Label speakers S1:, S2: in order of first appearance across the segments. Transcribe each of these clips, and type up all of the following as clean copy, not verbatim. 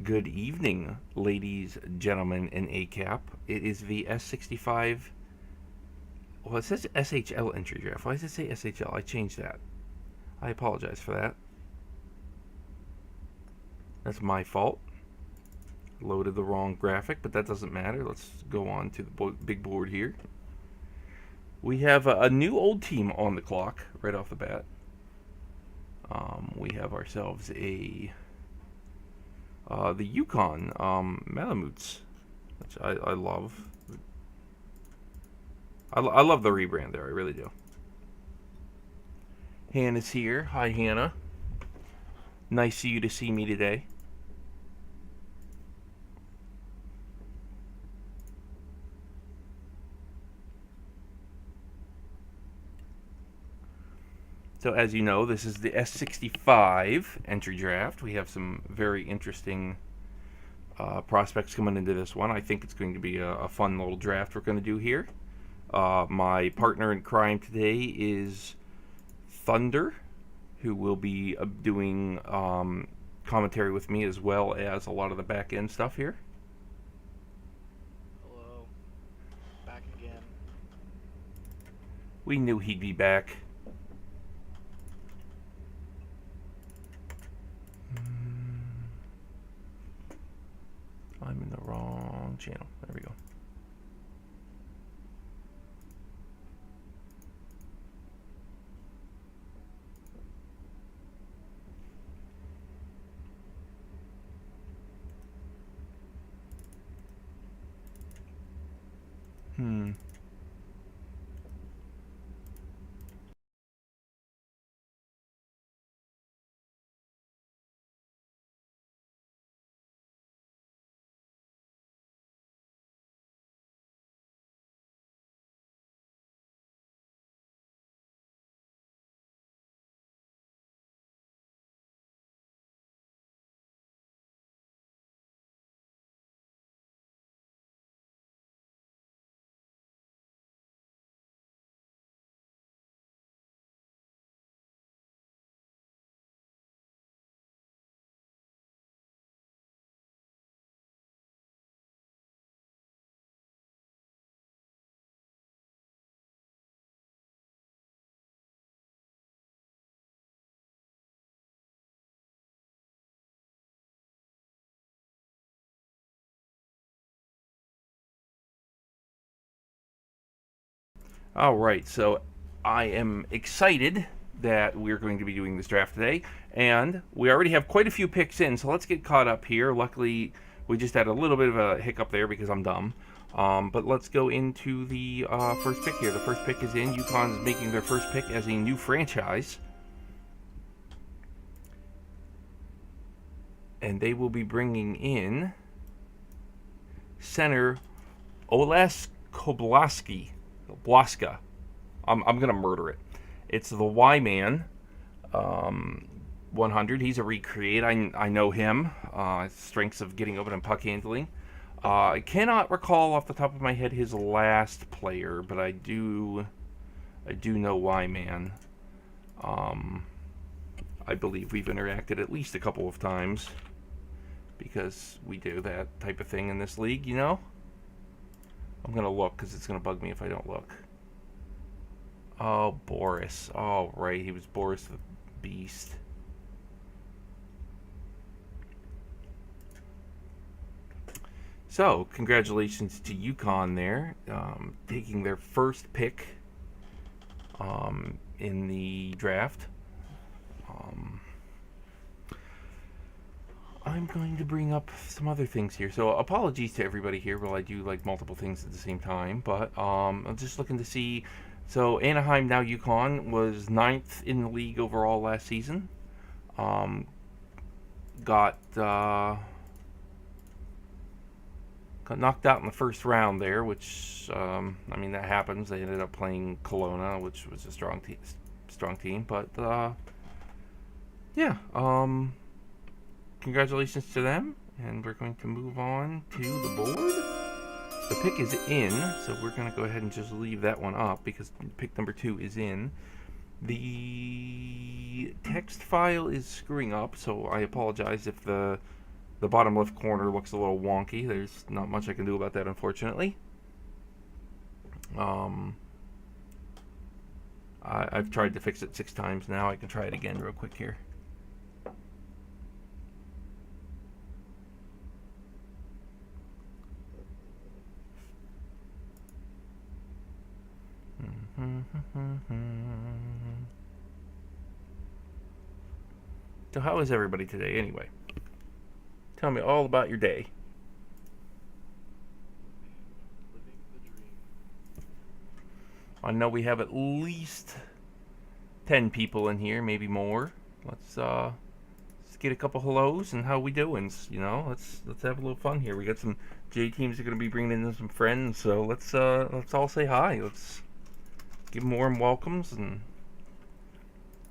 S1: Good evening, ladies, gentlemen, and ACAP. It is the S65. Well, it says SHL entry draft. Why does it say SHL? I changed that. I apologize for that. That's my fault. Loaded the wrong graphic, but that doesn't matter. Let's go on to the big board here. We have a new old team on the clock right off the bat. We have ourselves the Yukon Malamutes, which I love. I love the rebrand there. I really do. Hannah's here. Hi, Hannah. Nice of you to see me today. So as you know, this is the S65 entry draft. We have some very interesting prospects coming into this one. I think it's going to be a fun little draft we're going to do here. My partner in crime today is Thunder, who will be doing commentary with me as well as a lot of the back end stuff here.
S2: Hello. Back again.
S1: We knew he'd be back. I'm in the wrong channel. There we go. All right, so I am excited that we're going to be doing this draft today, and we already have quite a few picks in, so let's get caught up here. Luckily, we just had a little bit of a hiccup there because I'm dumb. But let's go into the first pick here. The first pick is in. UConn's making their first pick as a new franchise. And they will be bringing in center Oles Blaska. I'm going to murder it. It's the Y-Man 100. He's a recreate. I know him. Strengths of getting open and puck handling. I cannot recall off the top of my head his last player, but I do know Y-Man. I believe we've interacted at least a couple of times because we do that type of thing in this league, you know? I'm going to look because it's going to bug me if I don't look. Oh, Boris. Oh, right. He was Boris the Beast. So, congratulations to UConn there, taking their first pick in the draft. I'm going to bring up some other things here. So apologies to everybody here while I do like multiple things at the same time. But I'm just looking to see. So Anaheim, now UConn, was 9th in the league overall last season. Got knocked out in the first round there, which I mean that happens. They ended up playing Kelowna, which was a strong team. But yeah. Congratulations to them, and we're going to move on to the board. The pick is in, so we're going to go ahead and just leave that one up because pick number 2 is in. The text file is screwing up, so I apologize if the the bottom left corner looks a little wonky. There's not much I can do about that, unfortunately. I've tried to fix it 6 times now. I can try it again real quick here. So how is everybody today anyway? Tell me all about your day.
S2: Living the dream.
S1: I know we have at least 10 people in here, maybe more. Let's get a couple hellos and how we doing? You know, let's have a little fun here. We got some J teams are going to be bringing in some friends, so let's all say hi. Let's give them warm welcomes. And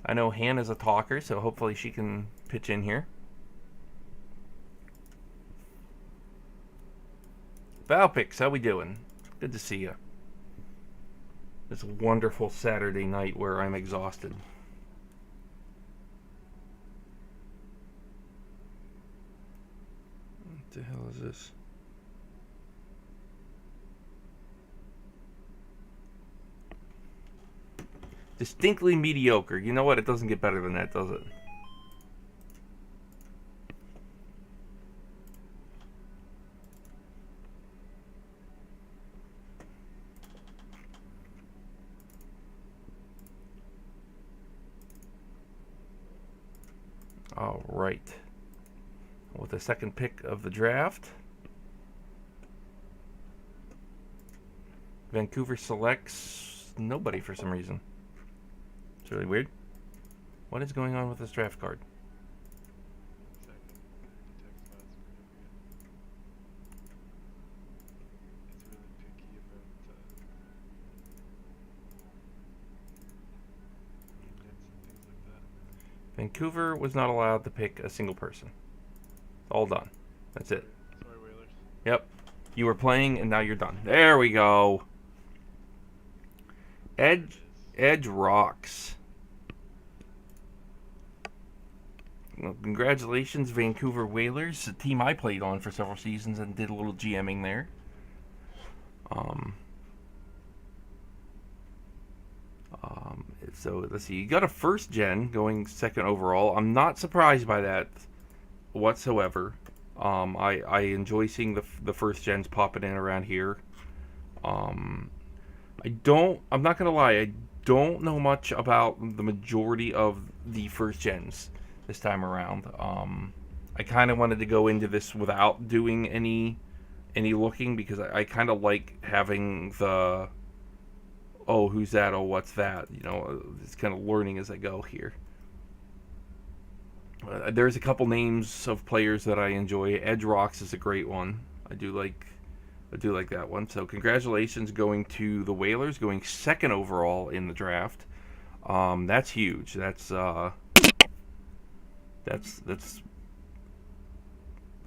S1: I know Hannah's a talker, so hopefully she can pitch in here. Valpix, how we doing? Good to see you. It's a wonderful Saturday night where I'm exhausted. What the hell is this? Distinctly mediocre. You know what? It doesn't get better than that, does it? All right. With the second pick of the draft, Vancouver selects nobody for some reason. It's really weird. What is going on with this draft card?
S2: Second. The text file's pretty weird. It's really picky about units and things like that.
S1: Vancouver was not allowed to pick a single person. All done. That's it.
S2: Sorry, Whalers.
S1: Yep. You were playing and now you're done. There we go. Edge rocks. Well, congratulations, Vancouver Whalers, a team I played on for several seasons and did a little GMing there. So let's see. You got a first gen going second overall. I'm not surprised by that whatsoever. I enjoy seeing the first gens popping in around here. I'm not gonna lie, I don't know much about the majority of the first gens this time around. I kind of wanted to go into this without doing any looking, because I kind of like having the, oh, who's that, oh, what's that, you know, it's kind of learning as I go here. There's a couple names of players that I enjoy. Edge Rocks is a great one. I do like that one. So congratulations going to the Whalers, going second overall in the draft. That's huge. That's I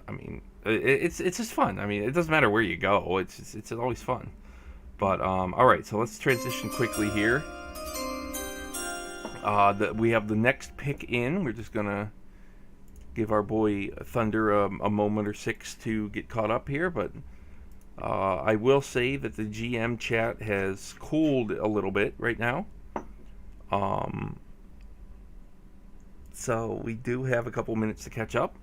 S1: mean, it's just fun. I mean, it doesn't matter where you go. It's always fun. But all right, so let's transition quickly here. We have the next pick in. We're just gonna give our boy Thunder a moment or 6 to get caught up here, but I will say that the GM chat has cooled a little bit right now. So we do have a couple minutes to catch up.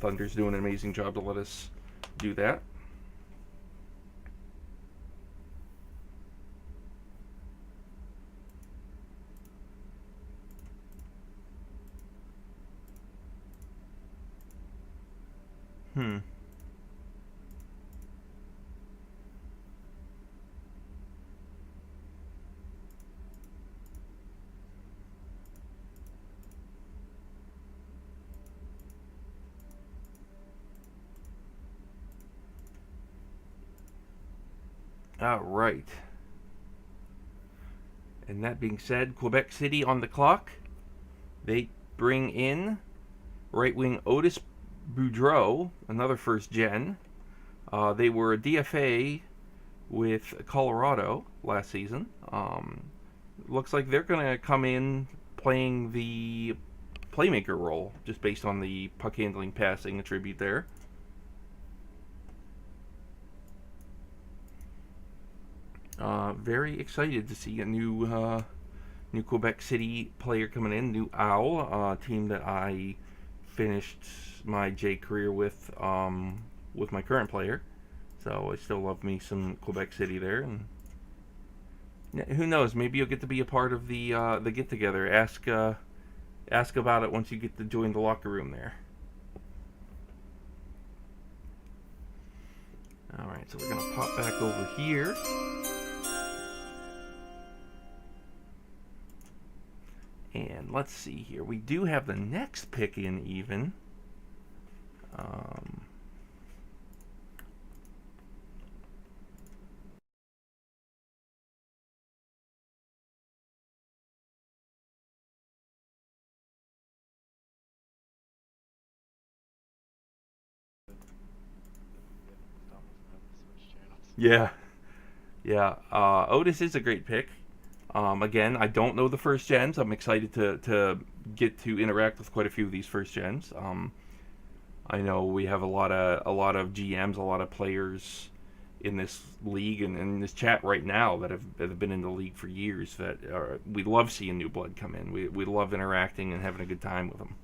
S1: Thunder's doing an amazing job to let us do that. All right. And that being said, Quebec City on the clock. They bring in right wing Otis Boudreau, another first gen. They were a DFA with Colorado last season. Looks like they're going to come in playing the playmaker role, just based on the puck handling, passing attribute there. Very excited to see a new Quebec City player coming in, new Owl, team that I finished my J career with my current player. So I still love me some Quebec City there, and who knows? Maybe you'll get to be a part of the get together. Ask about it once you get to join the locker room there. All right, so we're gonna pop back over here. And let's see here. We do have the next pick in even. Yeah. Yeah. Otis is a great pick. Again, I don't know the first gens. I'm excited to get to interact with quite a few of these first gens. I know we have a lot of GMs, a lot of players in this league and in this chat right now that have been in the league for years. That we love seeing new blood come in. We love interacting and having a good time with them.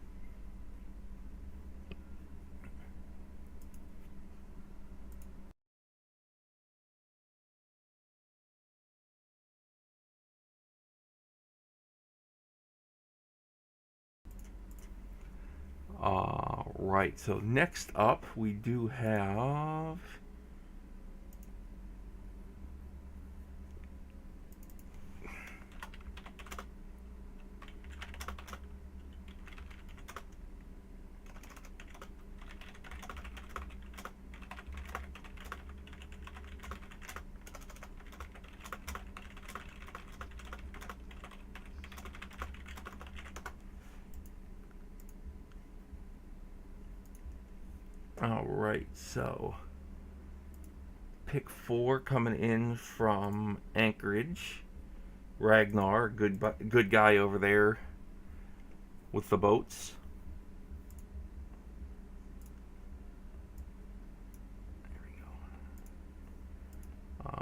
S1: Right, so next up we do have Alright, so pick 4 coming in from Anchorage. Ragnar, good guy over there with the boats. There we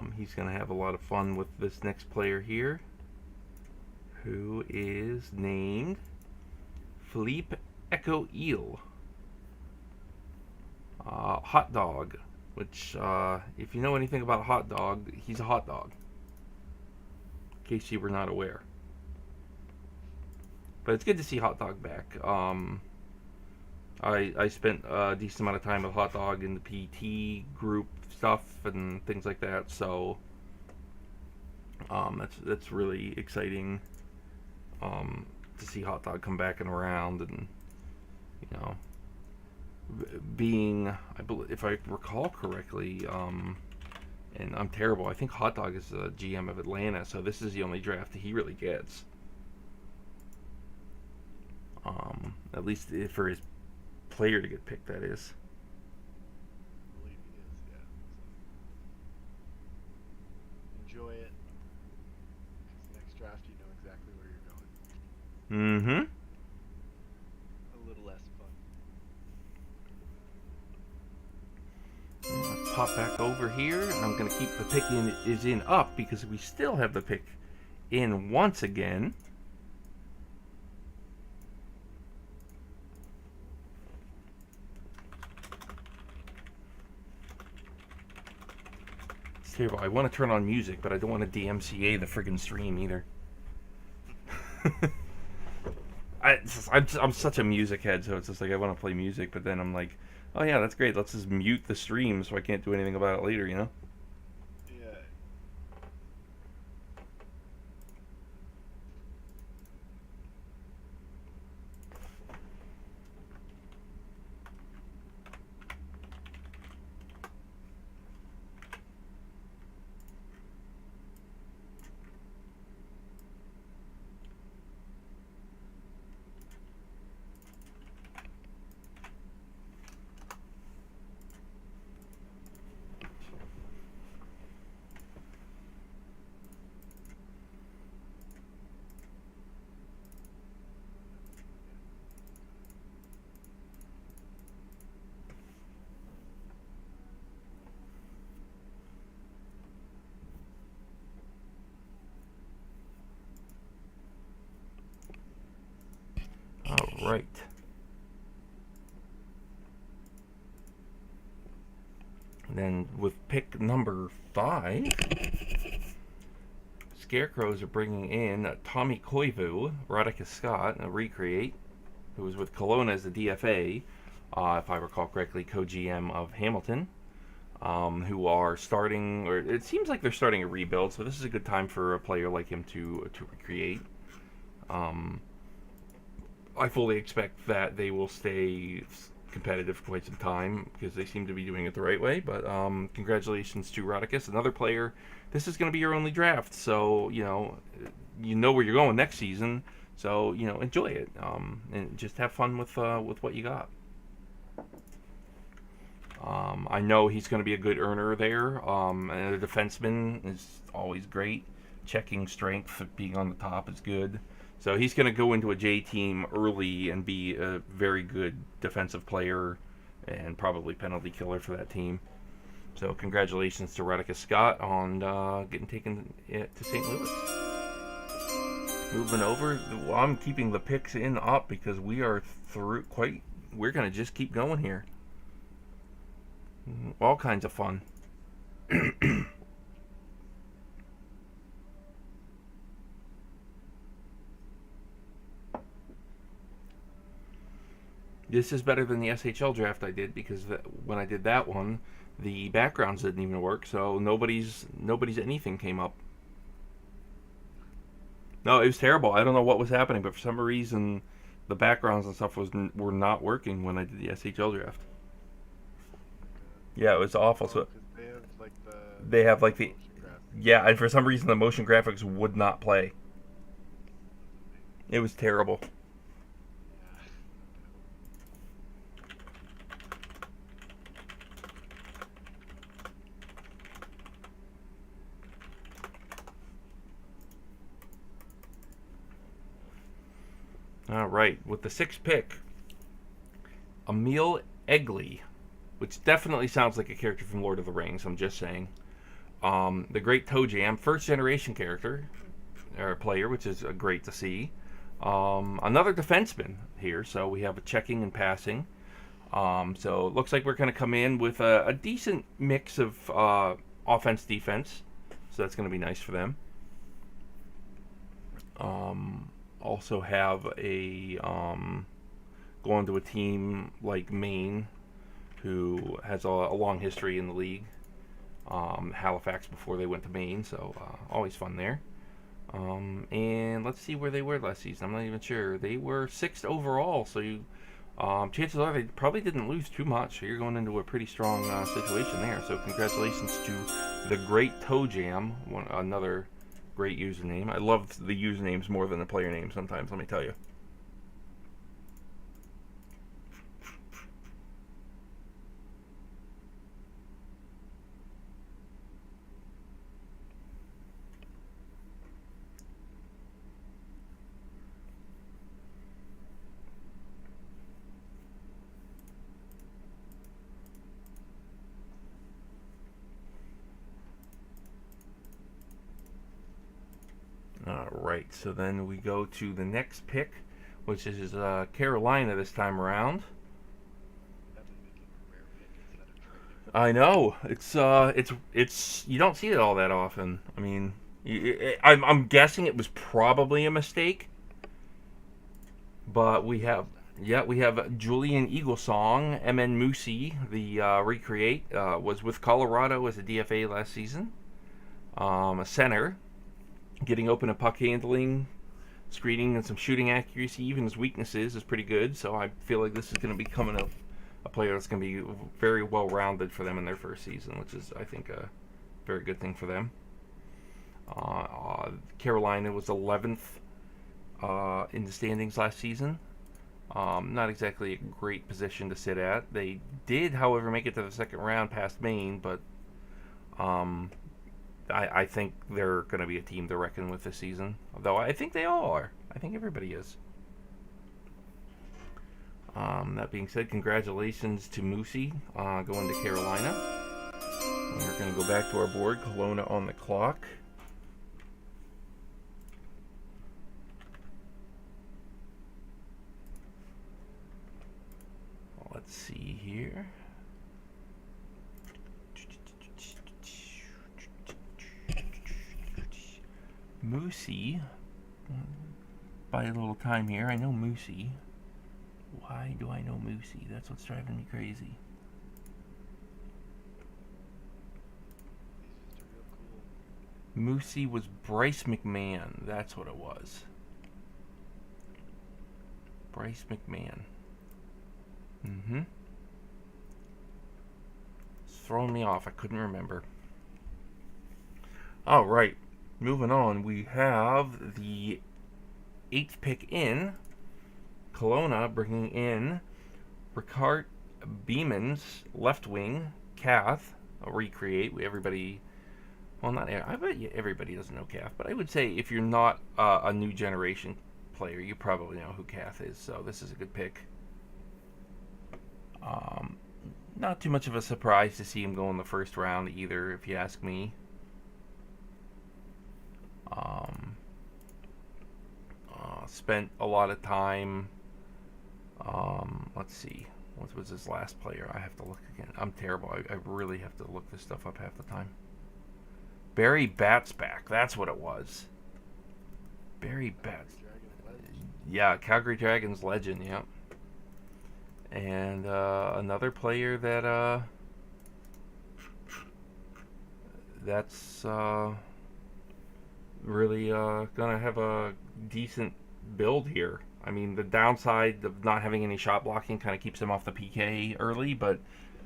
S1: go. He's going to have a lot of fun with this next player here, who is named Philippe Echo Eel. Hot dog, which, if you know anything about hot dog, he's a hot dog. In case you were not aware. But it's good to see Hot Dog back. I spent a decent amount of time with Hot Dog in the PT group stuff and things like that, so that's really exciting to see Hot Dog come back and around, and you know, being, if I recall correctly, and I'm terrible, I think Hot Dog is the GM of Atlanta, so this is the only draft that he really gets. At least for his player to get picked, that is.
S2: I believe he is, yeah. So enjoy it. Because next draft you know exactly where you're going.
S1: Mm-hmm.
S2: A little less fun.
S1: Let's pop back over here. I'm going to keep the pick in up because we still have the pick in once again. It's terrible. I want to turn on music, but I don't want to DMCA the friggin' stream either. I'm such a music head, so it's just like I want to play music, but then I'm like, oh yeah, that's great. Let's just mute the stream so I can't do anything about it later, you know?
S2: Yeah.
S1: right. And then with pick number 5, Scarecrows are bringing in Tommy Koivu, Rodica Scott, a recreate, who was with Kelowna as the DFA, if I recall correctly, co-GM of Hamilton, who are starting, or it seems like they're starting a rebuild, so this is a good time for a player like him to recreate. I fully expect that they will stay competitive for quite some time because they seem to be doing it the right way. But congratulations to Rodicus, another player. This is going to be your only draft, so you know where you're going next season. So enjoy it and just have fun with what you got. I know he's going to be a good earner there, and a defenseman is always great. Checking strength, being on the top is good. So he's going to go into a J team early and be a very good defensive player and probably penalty killer for that team. So congratulations to Rodica Scott on getting taken to St. Louis. Moving over, well, I'm keeping the picks up because we are through we're going to just keep going here. All kinds of fun. This is better than the SHL draft I did because when I did that one, the backgrounds didn't even work, so nobody's anything came up. No, it was terrible. I don't know what was happening, but for some reason, the backgrounds and stuff were not working when I did the SHL draft. Yeah, it was awful. So they have like the yeah, and for some reason the motion graphics would not play. It was terrible. All right, with the 6th pick, Emil Egley, which definitely sounds like a character from Lord of the Rings, I'm just saying. The Great Toe Jam, first generation character, or player, which is great to see. Another defenseman here, so we have a checking and passing. So it looks like we're going to come in with a decent mix of offense, defense. So that's going to be nice for them. Also have a going to a team like Maine, who has a long history in the league. Halifax before they went to Maine, so always fun there. And let's see where they were last season. I'm not even sure. They were 6th overall, so chances are they probably didn't lose too much. So you're going into a pretty strong situation there. So congratulations to the Great Toe Jam, another great username. I love the usernames more than the player names sometimes, let me tell you. Alright, so then we go to the next pick, which is Carolina this time around. I know, it's you don't see it all that often. I mean, I'm guessing it was probably a mistake, but we have Julian Eaglesong, MN Moosey, the recreate, was with Colorado as a DFA last season, a center. Getting open and puck handling, screening, and some shooting accuracy. Even his weaknesses is pretty good. So I feel like this is going to be coming up a player that's going to be very well rounded for them in their first season, which is, I think, a very good thing for them. Carolina was 11th in the standings last season. Not exactly a great position to sit at. They did, however, make it to the second round past Maine, but I think they're going to be a team to reckon with this season. Though I think they all are. I think everybody is. That being said, congratulations to Moosey going to Carolina. We're going to go back to our board. Kelowna on the clock. Let's see here. Moosey. Buy a little time here. I know Moosey. Why do I know Moosey? That's what's driving me crazy.
S2: He's just a real cool.
S1: Moosey was Bryce McMahon. That's what it was. Bryce McMahon. It's throwing me off. I couldn't remember. All right. Moving on. We have the 8th pick in. Kelowna bringing in Ricard Beeman's left wing, Kath, a recreate. Everybody, well, not I bet you everybody doesn't know Kath, but I would say if you're not a new generation player, you probably know who Kath is. So this is a good pick. Not too much of a surprise to see him go in the first round either, if you ask me. Spent a lot of time. Let's see. What was his last player? I have to look again. I'm terrible. I really have to look this stuff up half the time. Barry Batsback. That's what it was. Barry Bats. Yeah, Calgary Dragons legend. Yep. And another player that that's really gonna have a decent build here. I mean, the downside of not having any shot blocking kind of keeps him off the PK early, but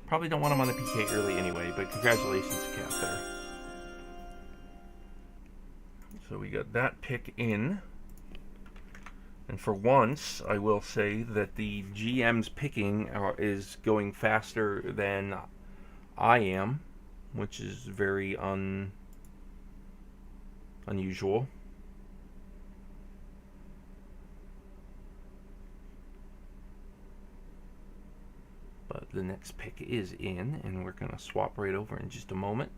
S1: probably don't want him on the PK early anyway. But congratulations to Kath there. So we got that pick in. And for once, I will say that the GM's picking is going faster than I am, which is very unusual. But the next pick is in, and we're going to swap right over in just a moment.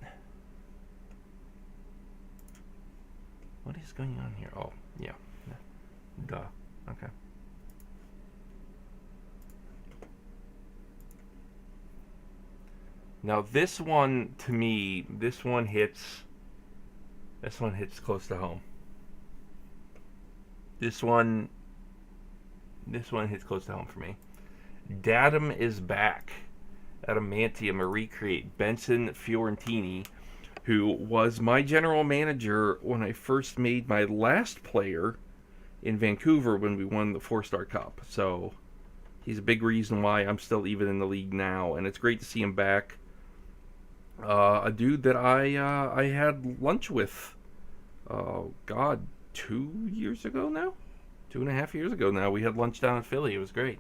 S1: What is going on here? Oh, yeah. Duh. Okay. Now this one, to me, this one hits close to home. This one hits close to home for me. Datum is back. Adamantium, a recreate. Benson Fiorentini, who was my general manager when I first made my last player in Vancouver when we won the 4-Star Cup. So he's a big reason why I'm still even in the league now, and it's great to see him back. A dude that I had lunch with, 2 years ago now? 2.5 years ago now. We had lunch down in Philly. It was great.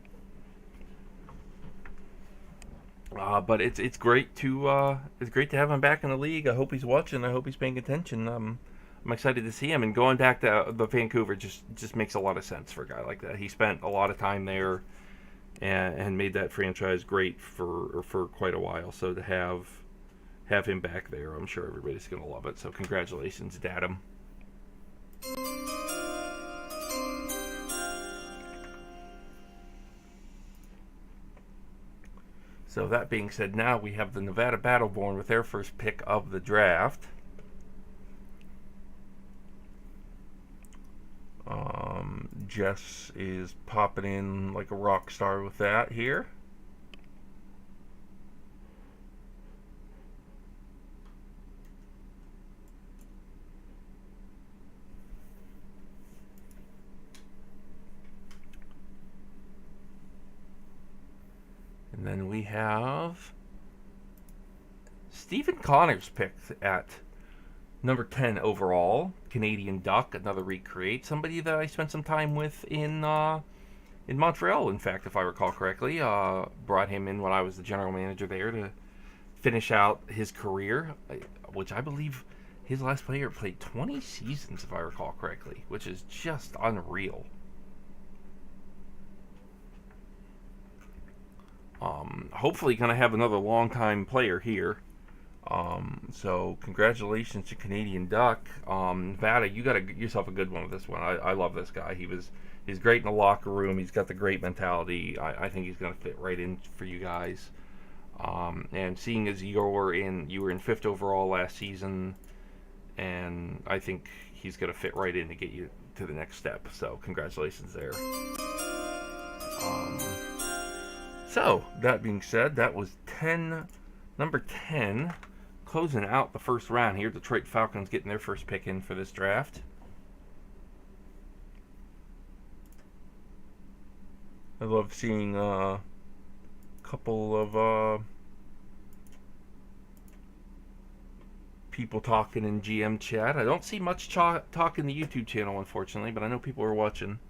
S1: But it's great to have him back in the league. I hope he's watching. I hope he's paying attention. I'm excited to see him, and going back to the Vancouver just makes a lot of sense for a guy like that. He spent a lot of time there and made that franchise great for quite a while. So to have him back there, I'm sure everybody's going to love it. So congratulations, Datum. So that being said, now we have the Nevada Battleborn with their first pick of the draft. Jess is popping in like a rock star with that here. And then we have Stephen Connors picked at number 10 overall. Canadian Duck, another recreate. Somebody that I spent some time with in Montreal, in fact, if I recall correctly. Brought him in when I was the general manager there to finish out his career, which I believe his last player played 20 seasons, if I recall correctly, which is just unreal. Hopefully going to have another long-time player here. So congratulations to Canadian Duck. Nevada, you got yourself a good one with this one. I love this guy. He's great in the locker room. He's got the great mentality. I think he's going to fit right in for you guys. And seeing as you were in fifth overall last season, and I think he's going to fit right in to get you to the next step. So congratulations there. So that being said, that was number 10, closing out the first round here. Detroit Falcons getting their first pick in for this draft. I love seeing a couple of people talking in GM chat. I don't see much talk in the YouTube channel, unfortunately, but I know people are watching.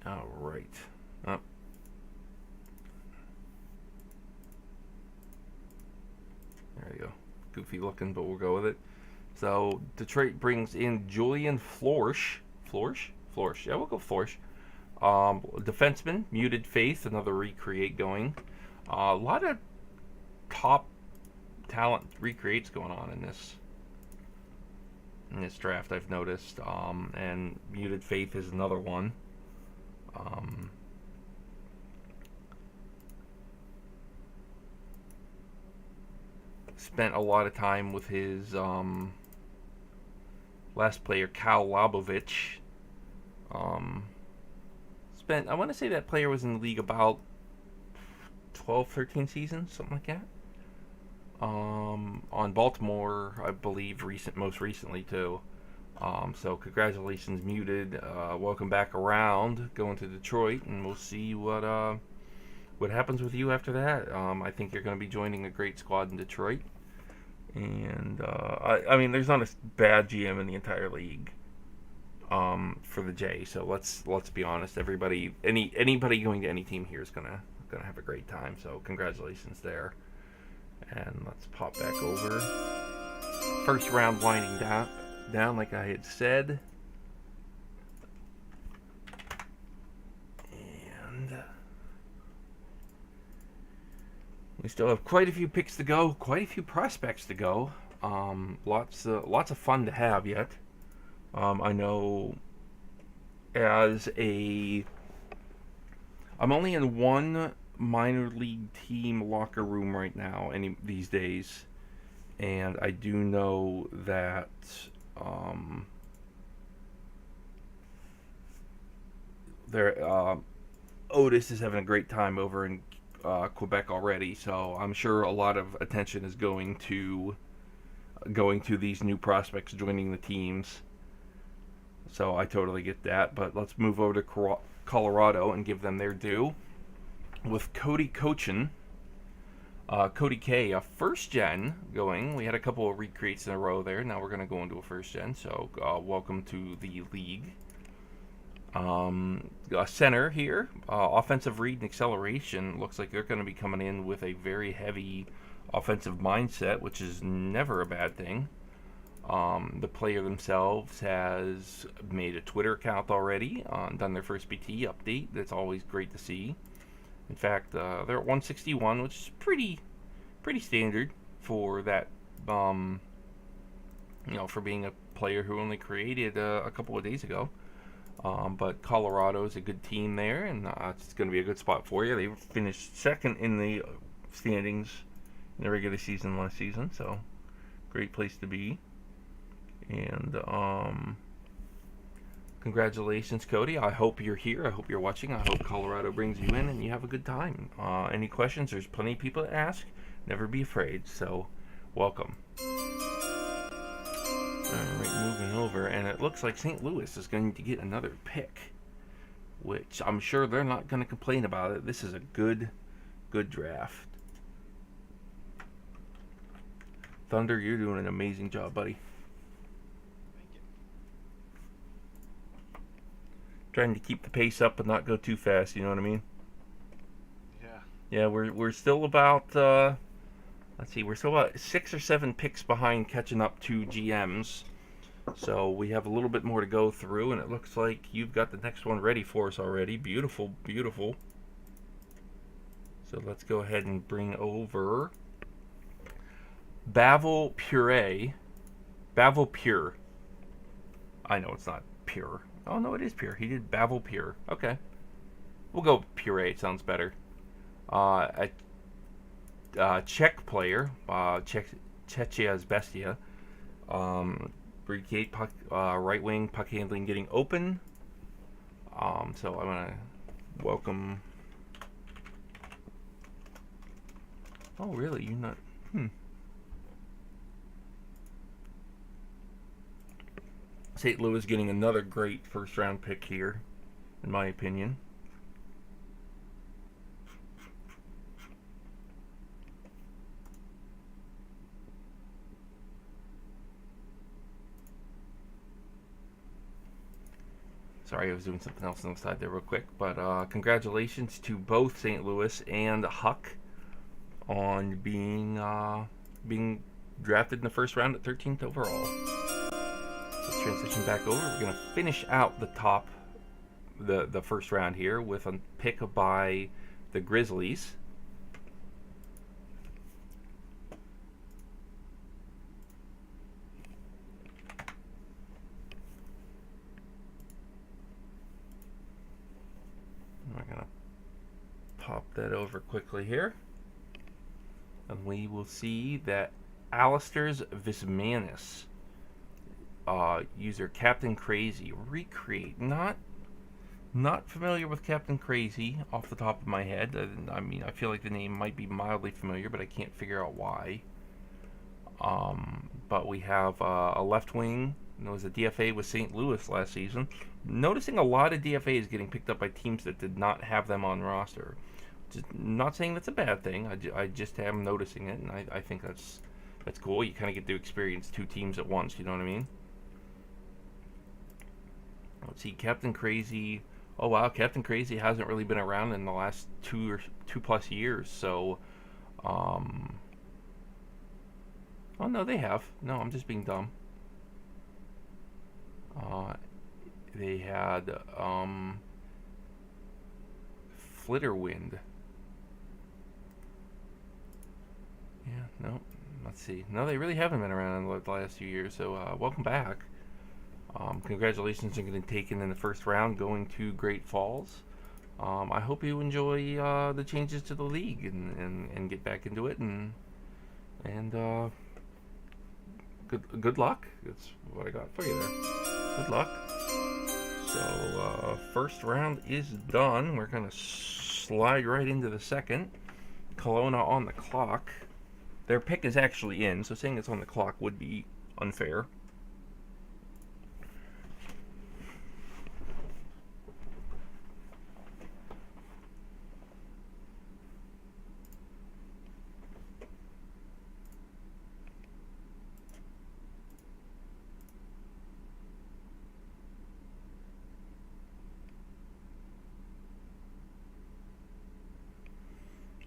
S1: All right. Oh. There you go. Goofy looking, but we'll go with it. So Detroit brings in Julian Florsch. Florsch. Yeah, we'll go Florsch. Defenseman, Muted Faith, another recreate going. A lot of top talent recreates going on in this draft, I've noticed. And Muted Faith is another one. Spent a lot of time with his last player, Cal Labovich. I want to say that player was in the league about 12, 13 seasons, something like that. On Baltimore, I believe, most recently too. So congratulations, Muted. Welcome back around, going to Detroit, and we'll see what happens with you after that. I think you're going to be joining a great squad in Detroit. And I mean, there's not a bad GM in the entire league for the J. So let's be honest. Anybody going to any team here is gonna have a great time. So congratulations there. And let's pop back over. First round winding down like I had said. And we still have quite a few picks to go, quite a few prospects to go. Lots of fun to have yet. I know I'm only in one minor league team locker room right now these days, and I do know that Otis is having a great time over in Quebec already, so I'm sure a lot of attention is going to these new prospects joining the teams. So I totally get that, but let's move over to Colorado and give them their due. With Cody Cochin, Cody K, a first gen going. We had a couple of recreates in a row there. Now we're going to go into a first gen, so welcome to the league. Center here, offensive read and acceleration. Looks like they're going to be coming in with a very heavy offensive mindset, which is never a bad thing. The player themselves has made a Twitter account already, done their first BT update. That's always great to see. In fact, they're at 161, which is pretty standard for that. For being a player who only created a couple of days ago. But Colorado is a good team there, and it's going to be a good spot for you. They finished second in the standings in the regular season last season, so great place to be. And congratulations, Cody. I hope you're here. I hope you're watching. I hope Colorado brings you in and you have a good time. Any questions? There's plenty of people to ask. Never be afraid. So, welcome. Alright, moving over. And it looks like St. Louis is going to get another pick, which I'm sure they're not going to complain about it. This is a good draft. Thunder, you're doing an amazing job, buddy. Trying to keep the pace up but not go too fast, you know what I mean?
S2: Yeah.
S1: Yeah, we're still about let's see, we're still about 6 or 7 picks behind catching up to GMs. So we have a little bit more to go through, and it looks like you've got the next one ready for us already. Beautiful, beautiful. So let's go ahead and bring over Bavel Puree. Bavel Pure. I know it's not pure. Oh, no, it is pure. He did Bavel Pure. Okay. We'll go Puree. It sounds better. A Czech player, Czechia Bestia. Brigade puck, right wing puck handling getting open. So I'm gonna welcome. Oh, really? You're not? St. Louis getting another great first round pick here, in my opinion. Sorry, I was doing something else on the side there real quick. But congratulations to both St. Louis and Huck on being drafted in the first round at 13th overall. Let's transition back over. We're going to finish out the first round here with a pick by the Grizzlies. We're going to pop that over quickly here. And we will see that Alistair's Vismanis, user Captain Crazy, recreate. Not familiar with Captain Crazy off the top of my head. I mean, I feel like the name might be mildly familiar, but I can't figure out why. But we have a left wing. There was a DFA with St. Louis last season. Noticing a lot of DFAs getting picked up by teams that did not have them on roster. Just not saying that's a bad thing. I just am noticing it, and I think that's cool. You kind of get to experience 2 teams at once. You know what I mean? Let's see, Captain Crazy. Oh wow, Captain Crazy hasn't really been around in the last 2 plus years. So, oh no, they have. No, I'm just being dumb. They had Flitterwind. Yeah, no. Let's see. No, they really haven't been around in the last few years. So, welcome back. Congratulations on getting taken in the first round, going to Great Falls. I hope you enjoy the changes to the league and get back into it and good luck. That's what I got for you there. Good luck. So first round is done. We're gonna slide right into the second. Kelowna on the clock. Their pick is actually in, so saying it's on the clock would be unfair.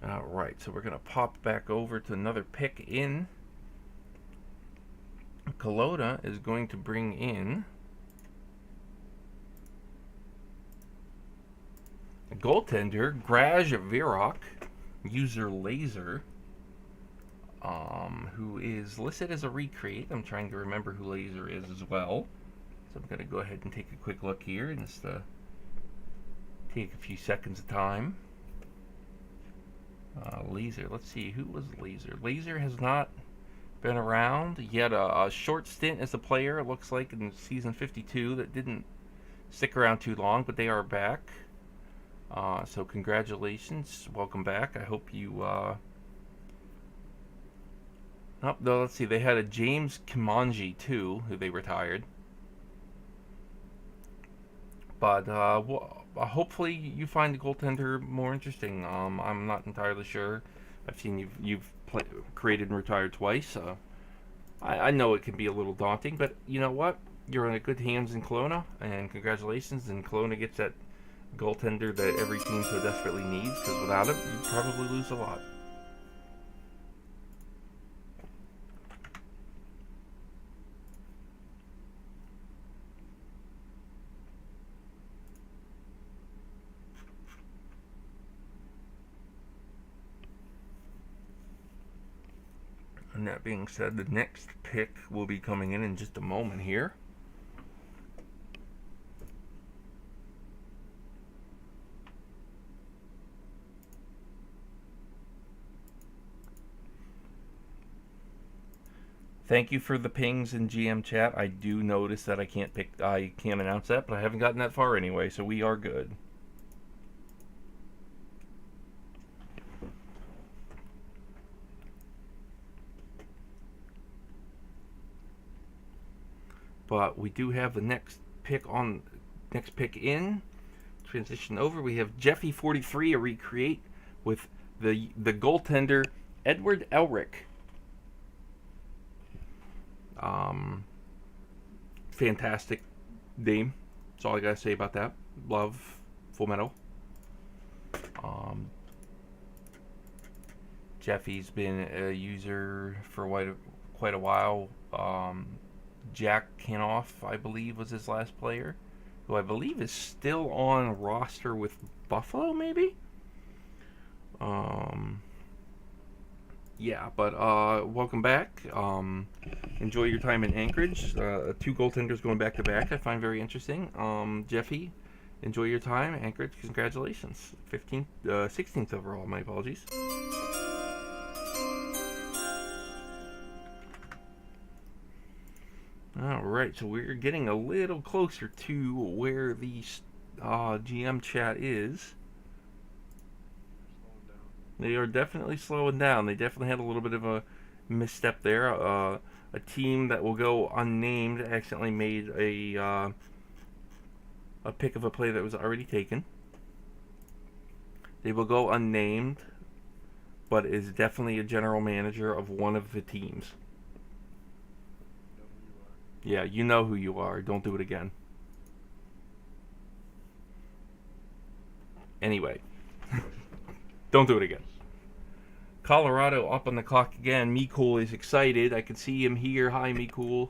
S1: Alright, so we're going to pop back over to another pick in. Kelowna is going to bring in a goaltender, Graj Virok, user Laser, who is listed as a recreate. I'm trying to remember who Laser is as well. So I'm going to go ahead and take a quick look here and just take a few seconds of time. Laser, let's see, who was Laser? Laser has not been around. He had a short stint as a player, it looks like, in season 52 that didn't stick around too long, but they are back. So congratulations, welcome back. I hope you, oh, no, let's see, they had a James Kimanji too, who they retired. But, hopefully you find the goaltender more interesting. I'm not entirely sure. I've seen you've created and retired twice. I know it can be a little daunting, but you know what? you're in good hands in Kelowna, and congratulations. And Kelowna gets that goaltender that every team so desperately needs, because without him, you'd probably lose a lot. And that being said, the next pick will be coming in just a moment here. Thank you for the pings in GM chat. I do notice that I can't announce that, but I haven't gotten that far anyway, so we are good. But we do have the next pick in. Transition over. We have Jeffy 43, a recreate with the goaltender Edward Elric. Fantastic name. That's all I gotta say about that. Love Full Metal. Jeffy's been a user for quite a while. Jack Kanoff, I believe, was his last player, who I believe is still on roster with Buffalo, maybe? Yeah, but welcome back. Enjoy your time in Anchorage. 2 goaltenders going back to back, I find very interesting. Jeffy, enjoy your time. Anchorage, congratulations. 16th overall, my apologies. Alright, so we're getting a little closer to where the GM chat is. They are definitely slowing down. They definitely had a little bit of a misstep there. A team that will go unnamed accidentally made a pick of a play that was already taken. They will go unnamed, but is definitely a general manager of one of the teams. Yeah, you know who you are. Don't do it again. Anyway. Don't do it again. Colorado up on the clock again. Mikul is excited. I can see him here. Hi, Mikul.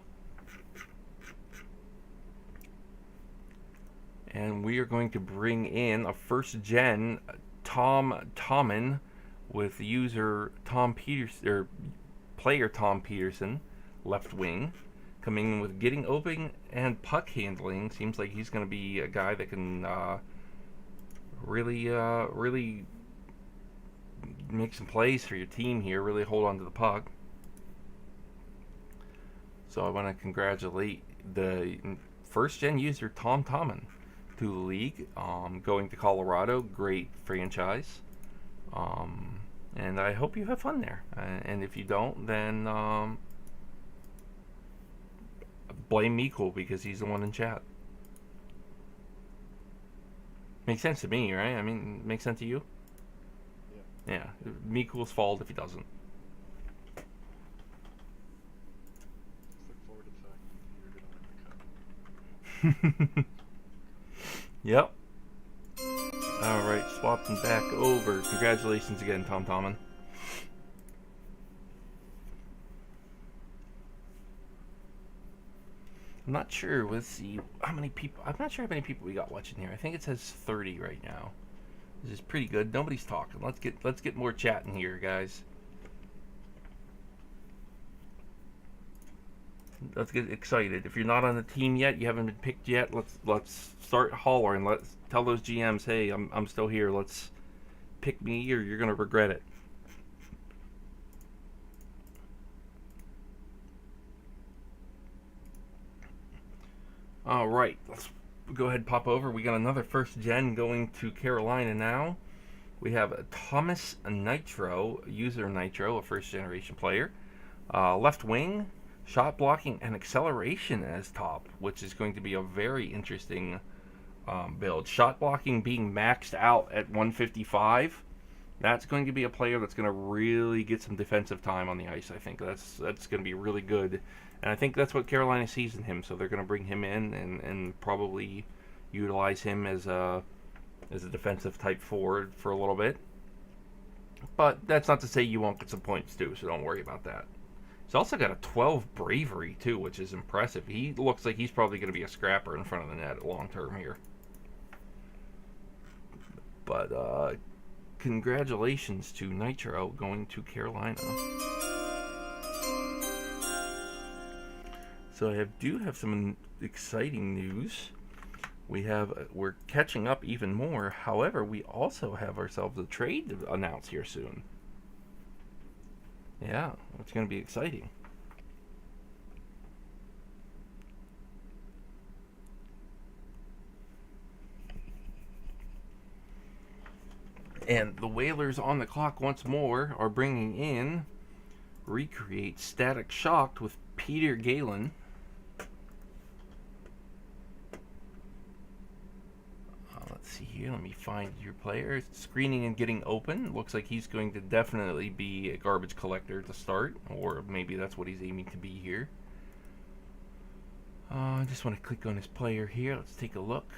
S1: And we are going to bring in a first-gen Tom Tommen with user Tom Peterson, or player Tom Peterson, left wing. Coming in with getting open and puck handling. Seems like he's going to be a guy that can really make some plays for your team here. Really hold on to the puck. So I want to congratulate the first-gen user Tom Tommen to the league. Going to Colorado, great franchise. And I hope you have fun there. And if you don't, then blame Mikul because he's the one in chat. Makes sense to me, right? I mean, makes sense to you? Yeah. Mikul's fault if he doesn't.
S2: Just look forward to the fact that you're going to win the cup.
S1: Yep. Alright, swapping back over. Congratulations again, Tom Tommen. I'm not sure. Let's see how many people. I'm not sure how many people we got watching here. I think it says 30 right now. This is pretty good. Nobody's talking. Let's get more chatting here, guys. Let's get excited. If you're not on the team yet, you haven't been picked yet, let's start hollering. Let's tell those GMs, hey, I'm still here. Let's pick me, or you're gonna regret it. All right, let's go ahead and pop over. We got another first gen going to Carolina now. We have Thomas Nitro, user Nitro, a first generation player. Left wing, shot blocking, and acceleration as top, which is going to be a very interesting build. Shot blocking being maxed out at 155. That's going to be a player that's going to really get some defensive time on the ice. I think that's going to be really good And I think that's what Carolina sees in him, so they're going to bring him in and probably utilize him as a defensive type forward for a little bit. But that's not to say you won't get some points too, so don't worry about that. He's also got a 12 bravery too, which is impressive. He looks like he's probably going to be a scrapper in front of the net long term here. But congratulations to Nitro going to Carolina. So I do have some exciting news. We're catching up even more. However, we also have ourselves a trade to announce here soon. Yeah, it's going to be exciting. And the Whalers on the clock once more are bringing in Recreate Static Shocked with Peter Galen. Let's see here. Let me find your player. Screening and getting open. Looks like he's going to definitely be a garbage collector to start, or maybe that's what he's aiming to be here. I just want to click on his player here. Let's take a look.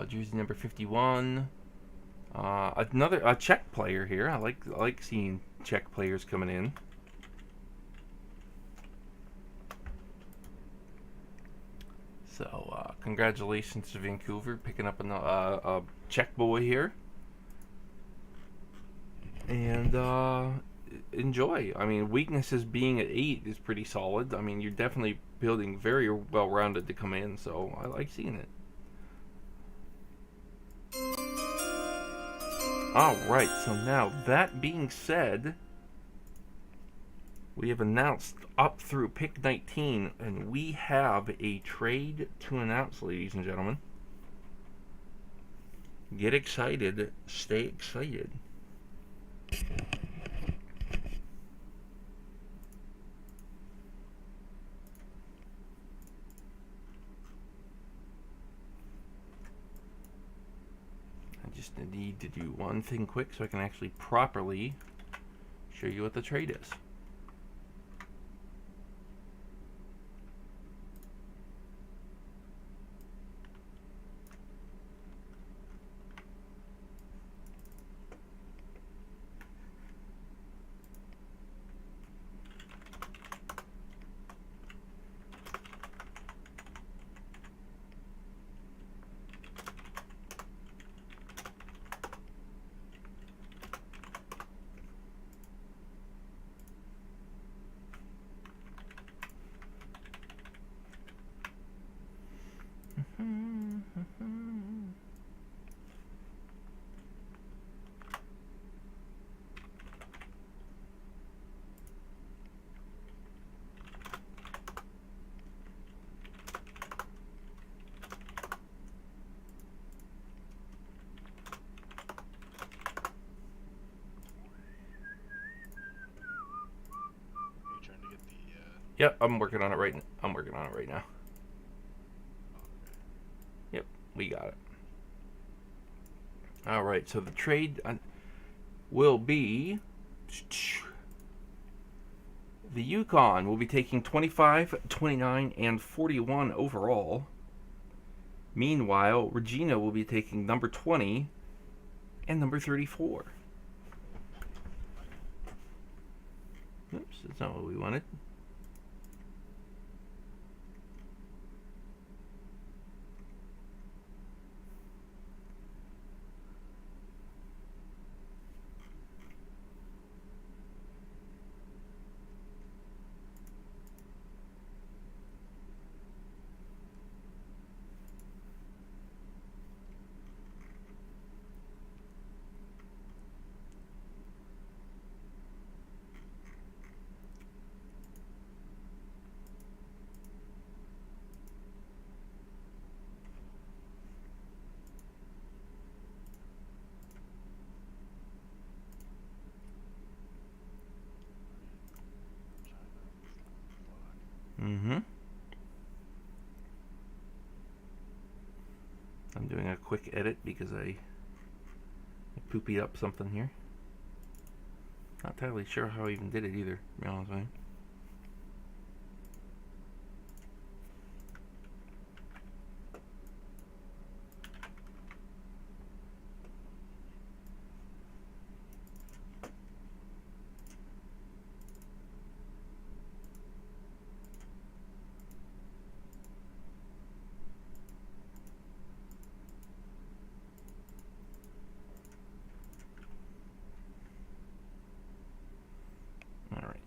S1: Jersey number 51. Another Czech player here. I like seeing Czech players coming in. So congratulations to Vancouver picking up a Czech boy here. And enjoy. I mean, weaknesses being at 8 is pretty solid. I mean, you're definitely building very well-rounded to come in, so I like seeing it. Alright, so now that being said, we have announced up through pick 19, and we have a trade to announce, ladies and gentlemen. Get excited, stay excited. I just need to do one thing quick so I can actually properly show you what the trade is. Yep, I'm working on it right now. Yep, we got it. All right, so the trade will be the Yukon will be taking 25, 29, and 41 overall. Meanwhile, Regina will be taking number 20 and number 34. Oops, that's not what we wanted. I'm doing a quick edit because I poopy up something here. Not entirely sure how I even did it either, to be honest with you.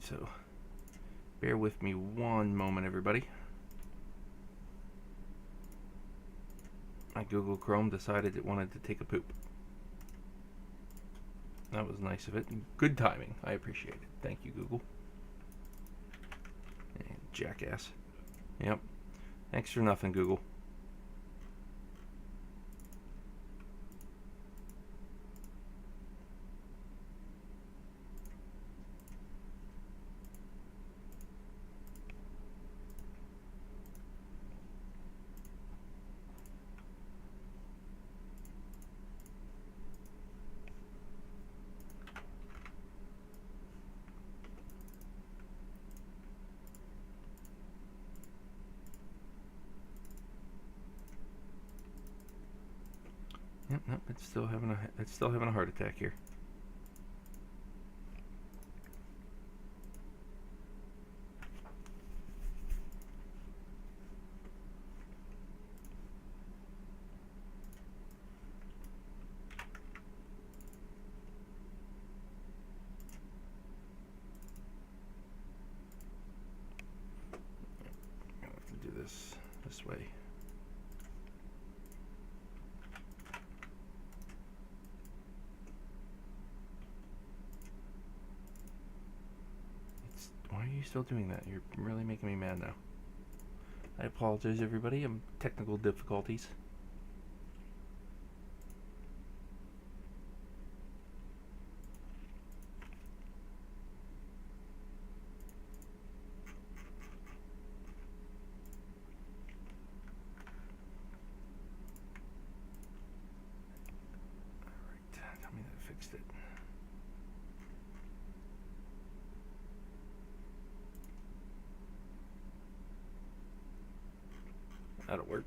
S1: so bear with me one moment, everybody. My Google Chrome decided it wanted to take a poop. That was nice of it. Good timing. I appreciate it. Thank you, Google. And jackass. Yep. Thanks for nothing, Google. Yep, nope, it's still having a heart attack here. I have to do this way. Why are you still doing that? You're really making me mad now. I apologize, everybody. Technical difficulties. Alright, tell me that I fixed it. That'll work.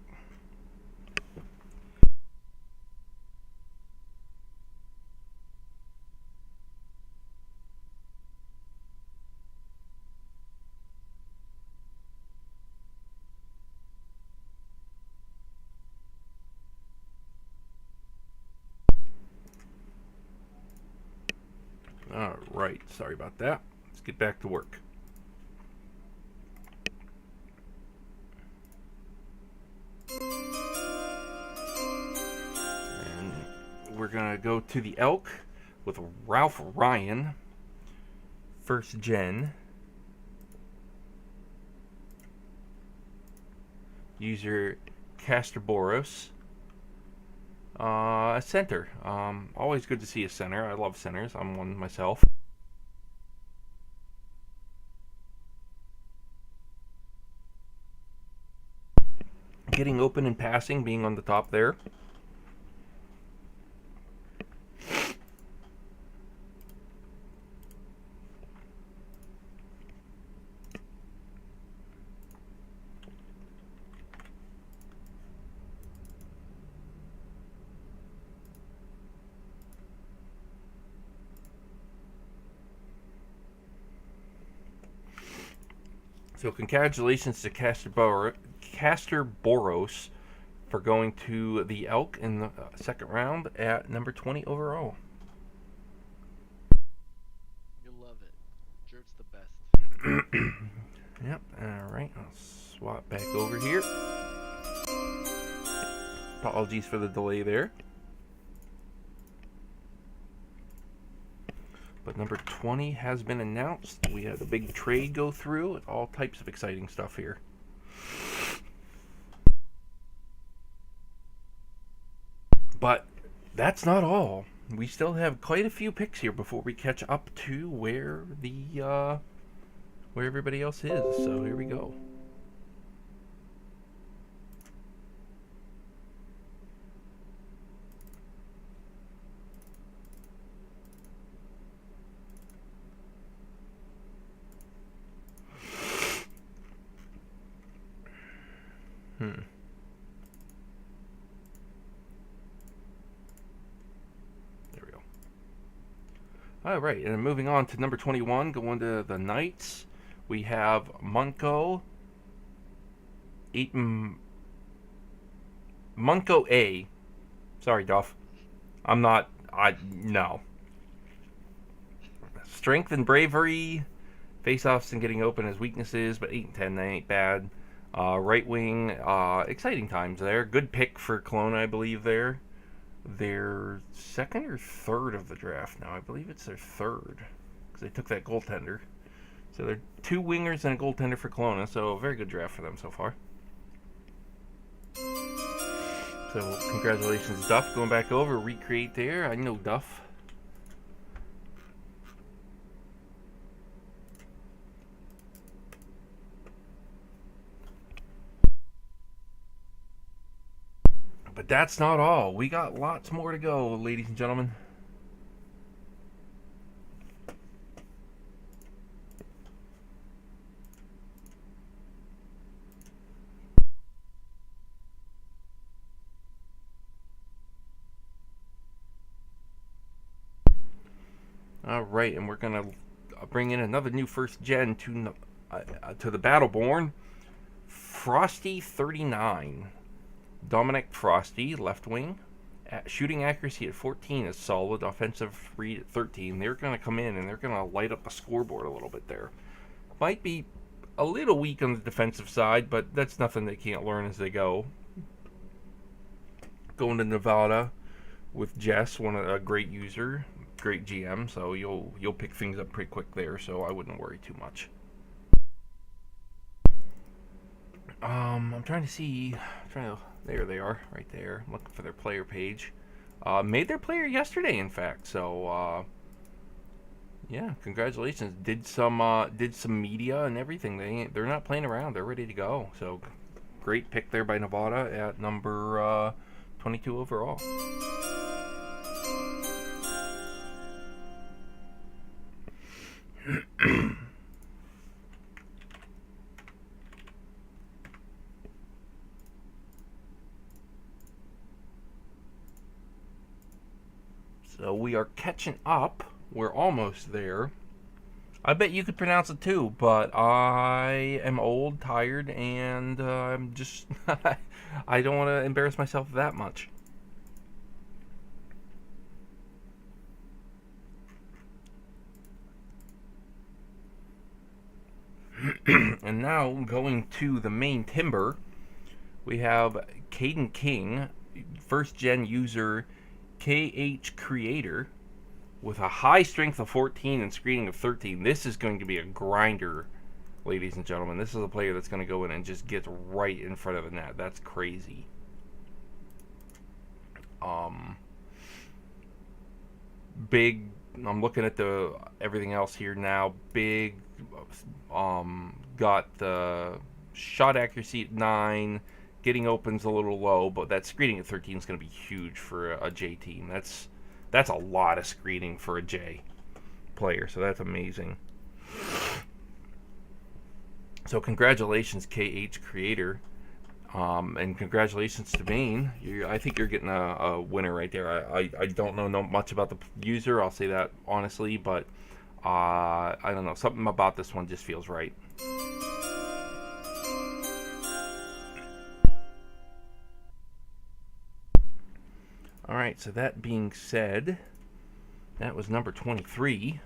S1: All right, sorry about that. Let's get back to work. We're gonna go to the Elk with Ralph Ryan, first gen. User Castorboros. A center. Always good to see a center. I love centers. I'm one myself. Getting open and passing, being on the top there. So congratulations to Castorboros for going to the Elk in the second round at number 20 overall.
S2: You'll love it. Jert's the best.
S1: Yep, alright, I'll swap back over here. Apologies for the delay there. But number 20 has been announced. We had a big trade go through. All types of exciting stuff here. But that's not all. We still have quite a few picks here before we catch up to where everybody else is. So here we go. There we go. All right, and moving on to number 21, going to the Knights, we have Munko A. Sorry, Duff. No. Strength and Bravery, Face-offs and getting open as weaknesses, but 8 and 10, they ain't bad. Right wing, exciting times there. Good pick for Kelowna, I believe, there. Their second or third of the draft now. I believe it's their third, because they took that goaltender. So they're 2 wingers and a goaltender for Kelowna, so a very good draft for them so far. So congratulations, Duff. Going back over, recreate there. I know Duff. But that's not all. We got lots more to go, ladies and gentlemen. All right, and we're gonna bring in another new first gen to the Battleborn. Frosty 39. Dominic Frosty, left wing. Shooting accuracy at 14 is solid. Offensive read at 13. They're going to come in and they're going to light up the scoreboard a little bit there. Might be a little weak on the defensive side, but that's nothing they can't learn as they go. Going to Nevada with Jess, a great user, great GM, so you'll pick things up pretty quick there, so I wouldn't worry too much. I'm trying to see. There they are, right there. I'm looking for their player page. Made their player yesterday, in fact. So, yeah, congratulations. Did some media and everything. They're not playing around. They're ready to go. So, great pick there by Nevada at number 22 overall. So we are catching up. We're almost there. I bet you could pronounce it too, but I am old, tired, and I'm just... I don't want to embarrass myself that much. And now, going to the main timber, we have Caden King, first-gen user... KH Creator, with a high strength of 14 and screening of 13. This is going to be a grinder, ladies and gentlemen. This is a player that's going to go in and just get right in front of the net. That's crazy. Big. I'm looking at everything else here now. Big. Got the shot accuracy at 9. Getting open's a little low, but that screening at 13 is going to be huge for a J team. That's a lot of screening for a J player, so that's amazing. So congratulations, KH Creator, and congratulations to Maine. I think you're getting a winner right there. I don't know much about the user, I'll say that honestly, but I don't know. Something about this one just feels right. Alright, so that being said, that was number 23.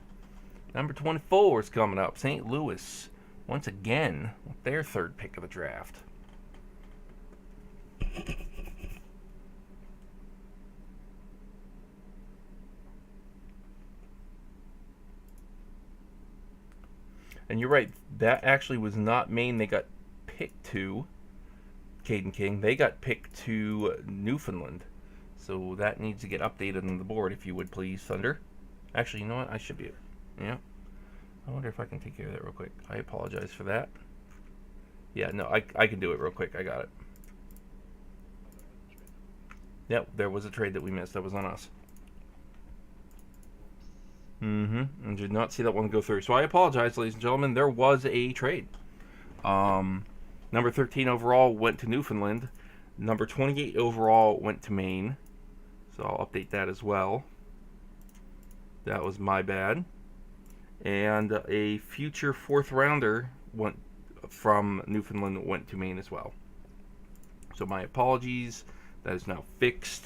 S1: Number 24 is coming up. St. Louis, once again, with their third pick of the draft. And you're right, that actually was not Maine. They got picked to, Caden King, they got picked to Newfoundland. So that needs to get updated on the board, if you would please, Thunder. Actually, you know what? I should be... Yeah. I wonder if I can take care of that real quick. I apologize for that. Yeah, no, I can do it real quick. I got it. Yep, there was a trade that we missed. That was on us. And did not see that one go through. So I apologize, ladies and gentlemen. There was a trade. Number 13 overall went to Newfoundland. Number 28 overall went to Maine. So I'll update that as well. That was my bad. And a future 4th rounder went from Newfoundland went to Maine as well. So my apologies. That is now fixed.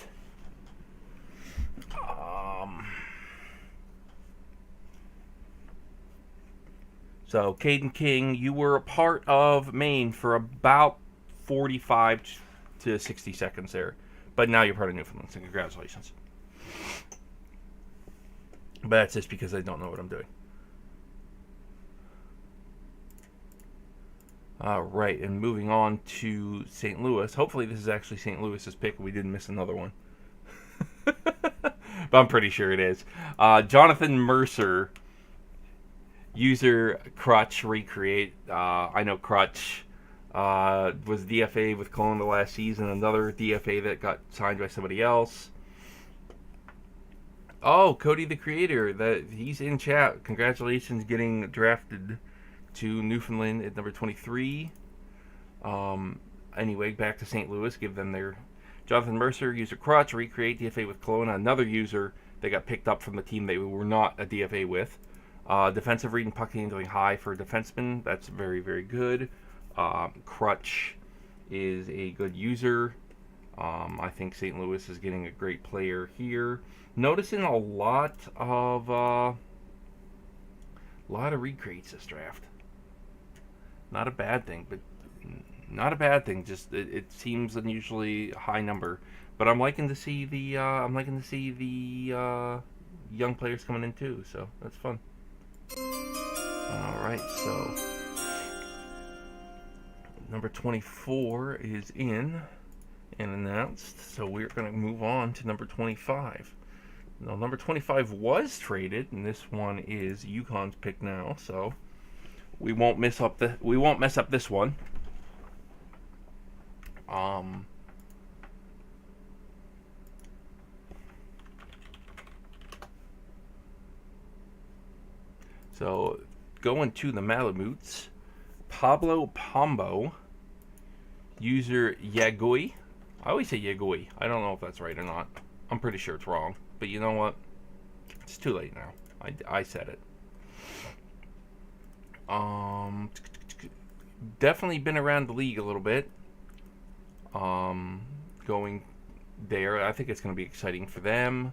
S1: So, Caden King, you were a part of Maine for about 45 to 60 seconds there. But now you're part of Newfoundland, so congratulations. But that's just because I don't know what I'm doing. All right, and moving on to St. Louis. Hopefully this is actually St. Louis's pick. We didn't miss another one. But I'm pretty sure it is. Jonathan Mercer, user Crutch Recreate. I know Crutch was DFA with Kelowna the last season. Another DFA that got signed by somebody else. Oh, Cody the Creator. He's in chat. Congratulations getting drafted to Newfoundland at number 23. Anyway, back to St. Louis. Give them their... Jonathan Mercer, user Crutch, Recreate, DFA with Kelowna. Another user that got picked up from the team they were not a DFA with. Defensive read and puck handling high for a defenseman. That's very, very good. Crutch is a good user. I think St. Louis is getting a great player here. Noticing a lot of recreates this draft. Not a bad thing, but not a bad thing. Just it seems unusually high number. But I'm liking to see the young players coming in too. So that's fun. All right, so number 24 is in and announced. So we're going to move on to number 25. Now, number 25 was traded, and this one is UConn's pick now. So we won't mess up this one. So going to the Malamutes, Pablo Pombo, user Yagui. I always say Yagui. I don't know if that's right or not. I'm pretty sure it's wrong. But you know what? It's too late now. I said it. Definitely been around the league a little bit. Going there. I think it's going to be exciting for them.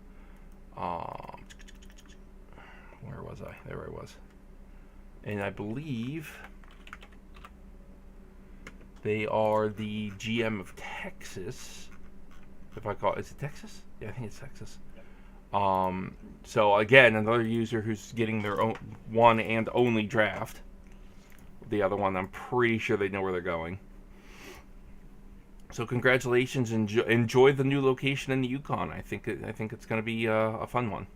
S1: Where was I? There I was. And I believe they are the GM of Texas. If I call it, is it Texas? Yeah, I think it's Texas. So again, another user who's getting their own one and only draft. The other one, I'm pretty sure they know where they're going. So congratulations, enjoy the new location in the Yukon. I think it's going to be a fun one.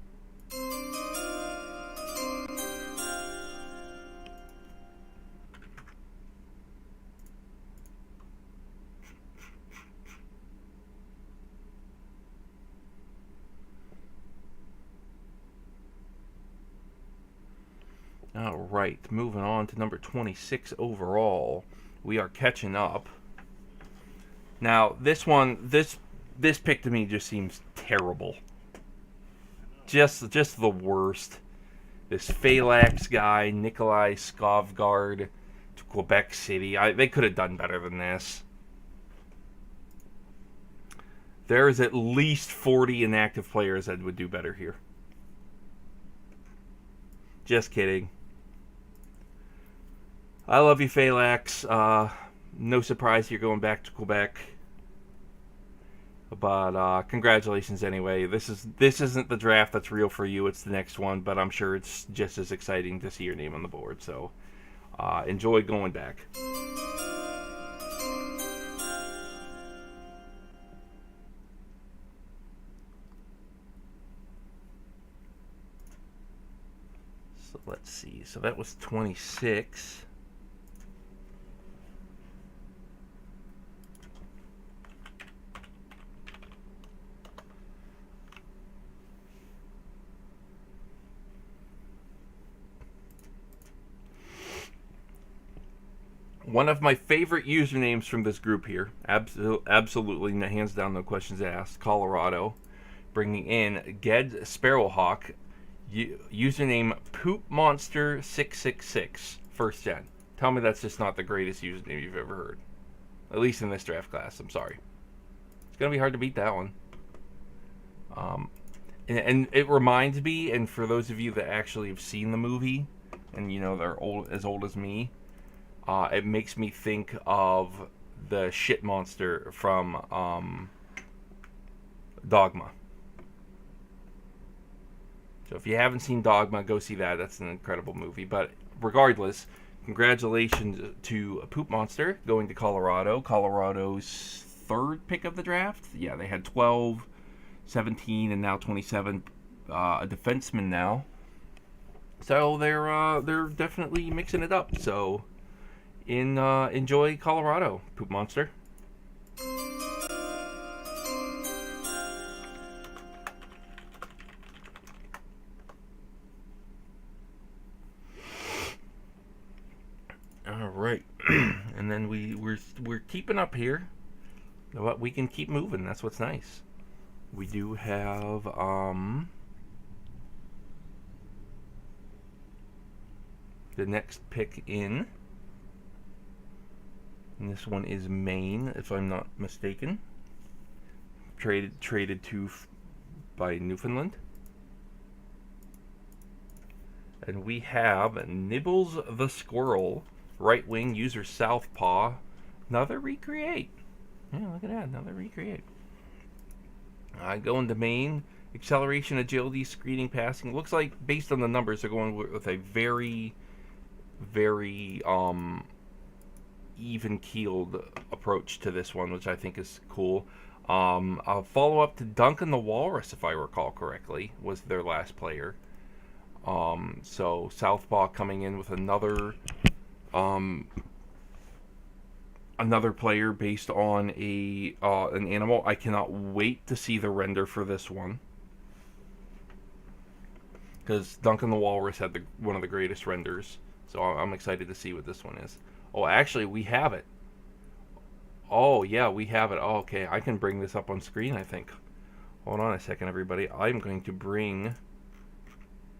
S1: All right, moving on to number 26 overall. We are catching up. Now, this pick to me just seems terrible. Just the worst. This Phalanx guy, Nikolai Skovgard, to Quebec City. They could have done better than this. There is at least 40 inactive players that would do better here. Just kidding. I love you, Phalanx. No surprise you're going back to Quebec. But congratulations anyway. This isn't the draft that's real for you. It's the next one, but I'm sure it's just as exciting to see your name on the board. So enjoy going back. So let's see. So that was 26. One of my favorite usernames from this group here, absolutely, hands down, no questions asked, Colorado, bringing in Ged Sparrowhawk, username PoopMonster666, first gen. Tell me that's just not the greatest username you've ever heard. At least in this draft class, I'm sorry. It's going to be hard to beat that one. And it reminds me, and for those of you that actually have seen the movie, and they're as old as me, it makes me think of the shit monster from Dogma. So if you haven't seen Dogma, go see that. That's an incredible movie. But regardless, congratulations to Poop Monster going to Colorado. Colorado's third pick of the draft. Yeah, they had 12, 17, and now 27. A defenseman now. So they're definitely mixing it up. So enjoy Colorado, Poop Monster. All right, and then we're keeping up here. But we can keep moving. That's what's nice. We do have the next pick in. And this one is Maine, if I'm not mistaken. Traded to by Newfoundland. And we have Nibbles the Squirrel, right wing, user southpaw. Another recreate. Yeah, look at that, another recreate. Going to Maine. Acceleration, agility, screening, passing. Looks like, based on the numbers, they're going with a very, very even-keeled approach to this one, which I think is cool. A follow-up to Duncan the Walrus, if I recall correctly, was their last player. So Southpaw coming in with another player based on an animal. I cannot wait to see the render for this one, because Duncan the Walrus had one of the greatest renders. So I'm excited to see what this one is. Oh, actually, we have it. Oh, yeah, we have it. Oh, okay, I can bring this up on screen, I think. Hold on a second, everybody. I'm going to bring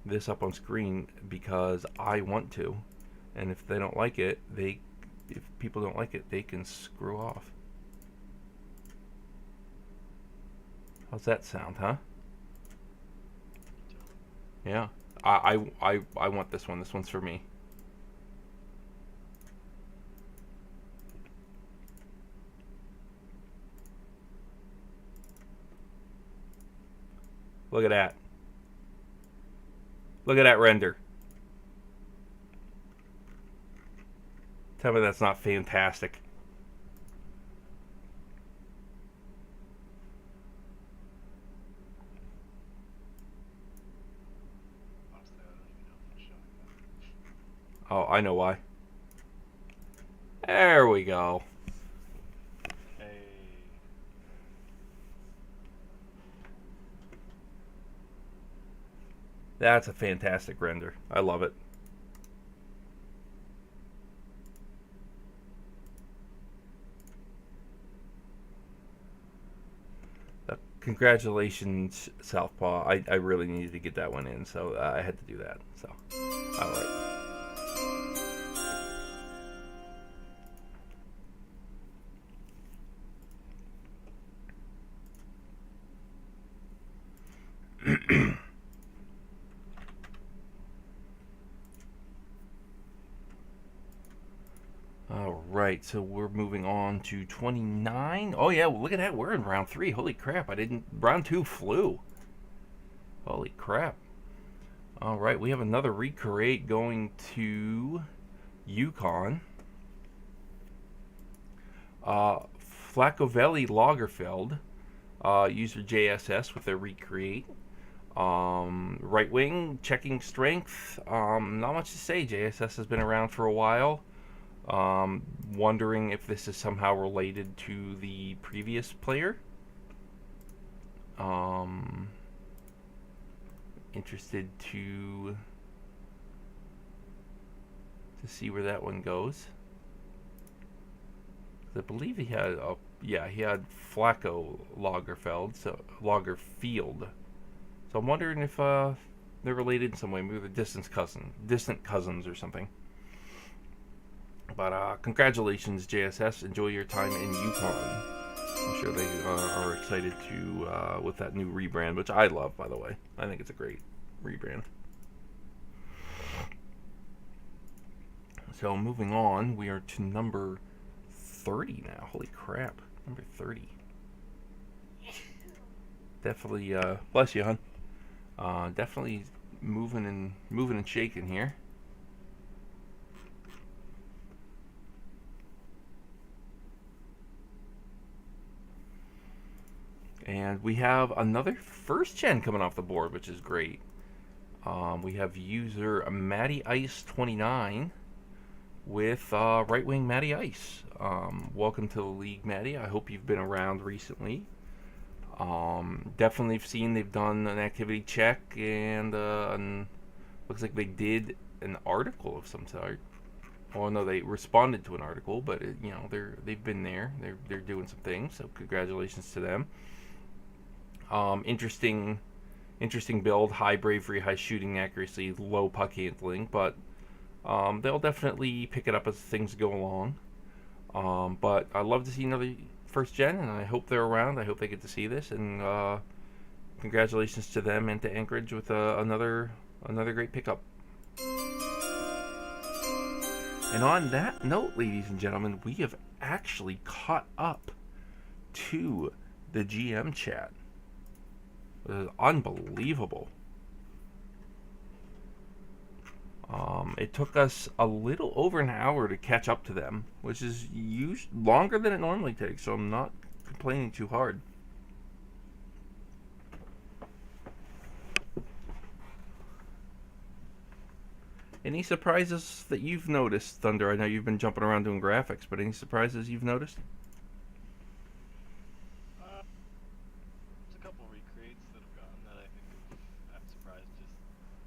S1: this up on screen because I want to. And if they don't like it, if people don't like it, they can screw off. How's that sound, huh? Yeah. I want this one. This one's for me. Look at that. Look at that render. Tell me that's not fantastic. Oh, I know why. There we go. That's a fantastic render. I love it. Congratulations, Southpaw. I really needed to get that one in, so I had to do that. So, all right. Right, so we're moving on to 29. Oh yeah, well, look at that. We're in round 3. Holy crap, round 2 flew. Holy crap. All right, we have another recreate going to Yukon. Flacovelli Lagerfeld, user JSS with their recreate. Right wing, checking strength. Not much to say. JSS has been around for a while. Wondering if this is somehow related to the previous player. Interested to see where that one goes. I believe he had he had Flacco Lagerfeld, so Lagerfield. So I'm wondering if they're related in some way, maybe they're distant cousins or something. But congratulations, JSS. Enjoy your time in Yukon. I'm sure they are excited to with that new rebrand, which I love, by the way. I think it's a great rebrand. So moving on, we are to number 30 now. Holy crap. Number 30. Definitely, bless you, hon. Definitely moving and shaking here. And we have another first gen coming off the board, which is great. We have user Matty Ice 29 with right wing Matty Ice. Welcome to the league, Matty. I hope you've been around recently. Definitely seen they've done an activity check, and looks like they did an article of some sort. Oh no, they responded to an article, but they've been there. They're doing some things. So congratulations to them. Interesting build, high bravery, high shooting accuracy, low puck handling, but they'll definitely pick it up as things go along. But I'd love to see another first gen, and I hope they're around. I hope they get to see this, and congratulations to them and to Anchorage with another great pickup. And on that note, ladies and gentlemen, we have actually caught up to the GM chat. It is unbelievable. It took us a little over an hour to catch up to them, which is longer than it normally takes, so I'm not complaining too hard. Any surprises that you've noticed, Thunder? I know you've been jumping around doing graphics, but any surprises you've noticed?
S2: There's a couple recreates that have gone that I think I'm surprised just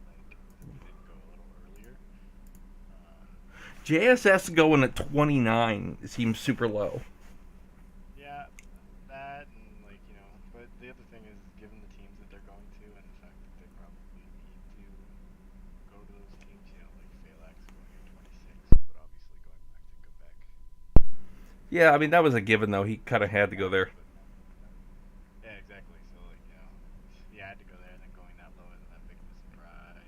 S2: like didn't go a little earlier.
S1: JSS going at 29 seems super low.
S2: Yeah, that and but the other thing is given the teams that they're going to and the fact that they probably need to go to those teams, like Phalanx going at 26, but obviously going back to Quebec.
S1: Yeah, I mean that was a given though. He kind of had to go there.
S2: Yeah, exactly. So he had to go there, and then going that low isn't that big of a surprise.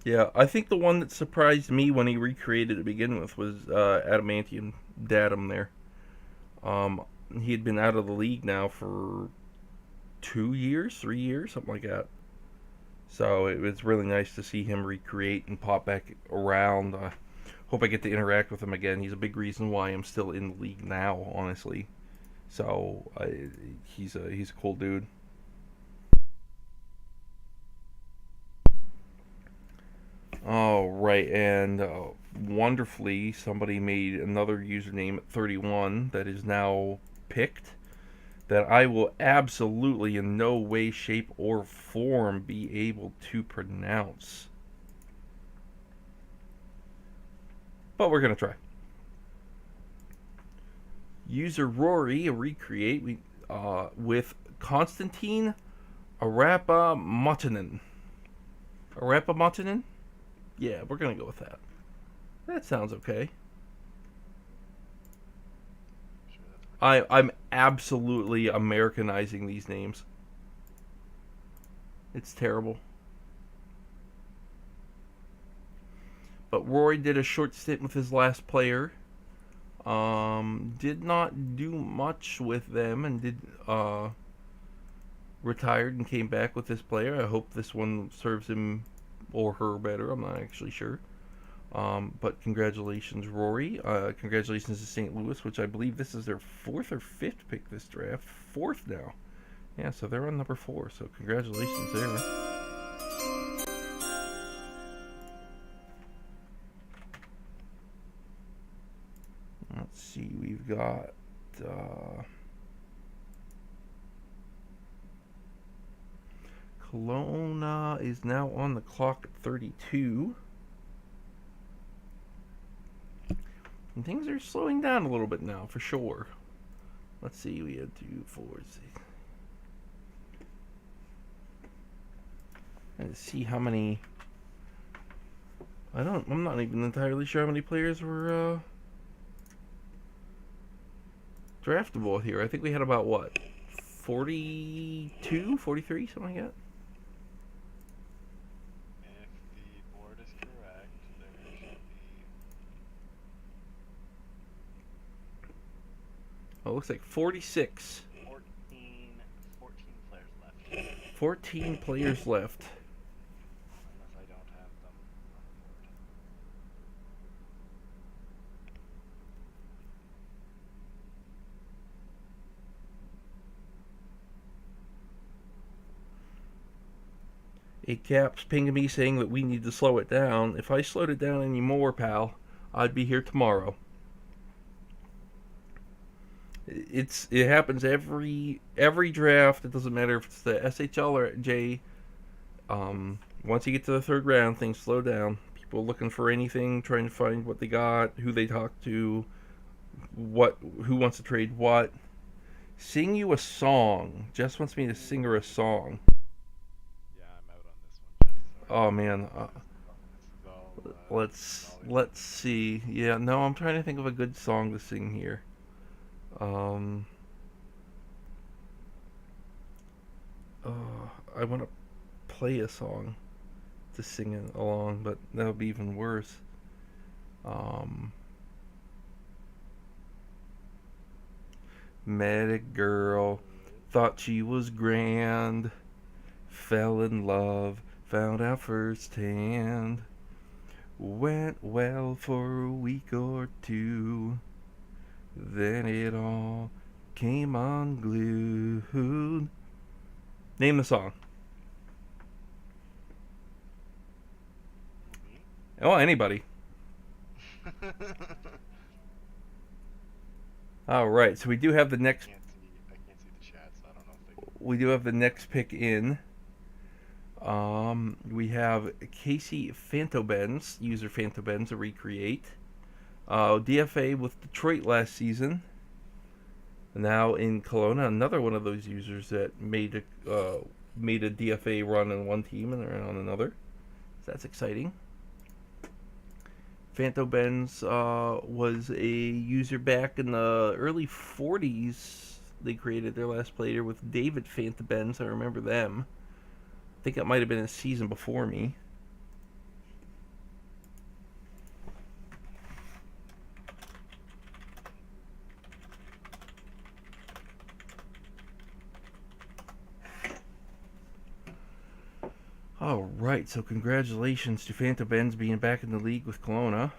S1: Yeah, I think the one that surprised me when he recreated to begin with was Adamantium Datum there. He had been out of the league now for 2 years, 3 years, something like that. So it was really nice to see him recreate and pop back around. Hope I get to interact with him again. He's a big reason why I'm still in the league now, honestly. So he's a cool dude. All right, and wonderfully, somebody made another username at 31 that is now picked that I will absolutely in no way, shape, or form be able to pronounce. But we're going to try. User Rory, a recreate with Konstantin Arapamontinen. Arapamontinen? Yeah, we're going to go with that. That sounds okay. I'm absolutely Americanizing these names. It's terrible. But Rory did a short stint with his last player. Did not do much with them and did retired and came back with this player. I hope this one serves him or her better. I'm not actually sure. But congratulations, Rory. Congratulations to St. Louis, which I believe this is their 4th or 5th pick this draft. 4th now. Yeah, so they're on number 4. So congratulations there. Let's see, we've got Kelowna is now on the clock at 32. And things are slowing down a little bit now, for sure. Let's see, we had 2, 4, 6. Let's see how many. I'm not even entirely sure how many players were draftable here. I think we had about, what, 42, 43, something like that?
S2: If the board is correct, there should be
S1: looks like 46.
S2: 14 players left.
S1: 14 players left.
S2: Unless I don't have them on the board.
S1: Eight Caps pinging me saying that we need to slow it down. If I slowed it down any more, pal, I'd be here tomorrow. It happens every draft. It doesn't matter if it's the SHL or J. Once you get to the third round, things slow down. People looking for anything, trying to find what they got, who they talk to, who wants to trade what. Sing you a song. Jess wants me to sing her a song.
S2: Yeah, I'm out on this one, Jess. Sorry.
S1: Oh man.
S2: This is all,
S1: Let's see. Yeah, no, I'm trying to think of a good song to sing here. I want to play a song to sing it along, but that would be even worse. Met a girl, thought she was grand, fell in love, found out firsthand. Went well for a week or two, then it all came unglued. Name the song. Oh, anybody. All right, so we do have the next.
S2: I can't see the chat, so I don't know if they.
S1: We do have the next pick in. We have Casey Fantobenz, user Fantobenz, a recreate. DFA with Detroit last season. Now in Kelowna, another one of those users that made a DFA run in one team and they're on another. So that's exciting. Fantobenz was a user back in the early 40s. They created their last player with David Fantobenz. I remember them. I think that might have been a season before me. All right, so congratulations to Fantobenz being back in the league with Kelowna.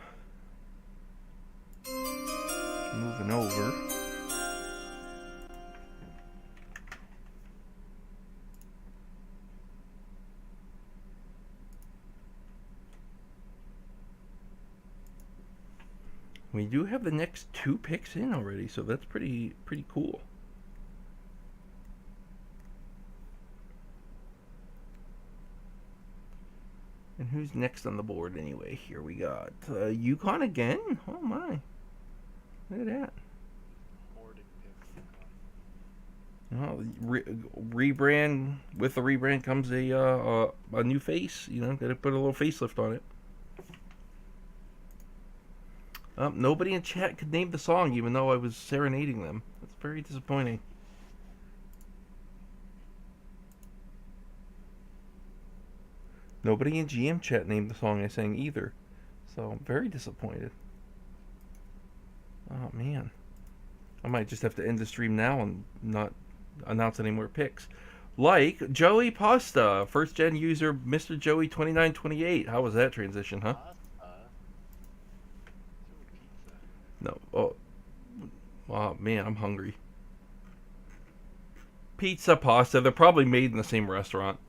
S1: Moving over. We do have the next two picks in already, so that's pretty cool. And who's next on the board anyway? Here we got Yukon again. Oh my! Look at that.
S2: Hoarding picks.
S1: Oh, rebrand. With the rebrand comes a new face. You know, got to put a little facelift on it. Nobody in chat could name the song, even though I was serenading them. That's very disappointing. Nobody in GM chat named the song I sang either. So I'm very disappointed. Oh man. I might just have to end the stream now and not announce any more picks. Like Joey Pasta, first gen user Mr. Joey 2928. How was that transition, huh? No. Oh man, I'm hungry. Pizza Pasta. They're probably made in the same restaurant.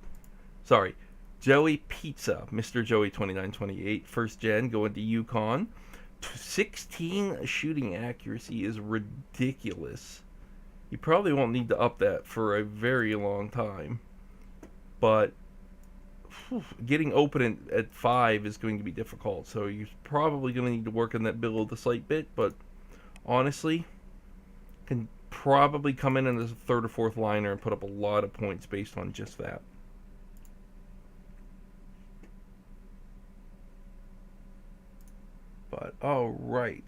S1: Sorry. Joey Pizza, Mr. Joey 2928, first gen, going to Yukon. 16 shooting accuracy is ridiculous. You probably won't need to up that for a very long time. But getting open at 5 is going to be difficult. So you're probably going to need to work on that build a slight bit. But honestly, can probably come in as a third or fourth liner and put up a lot of points based on just that. But, alright.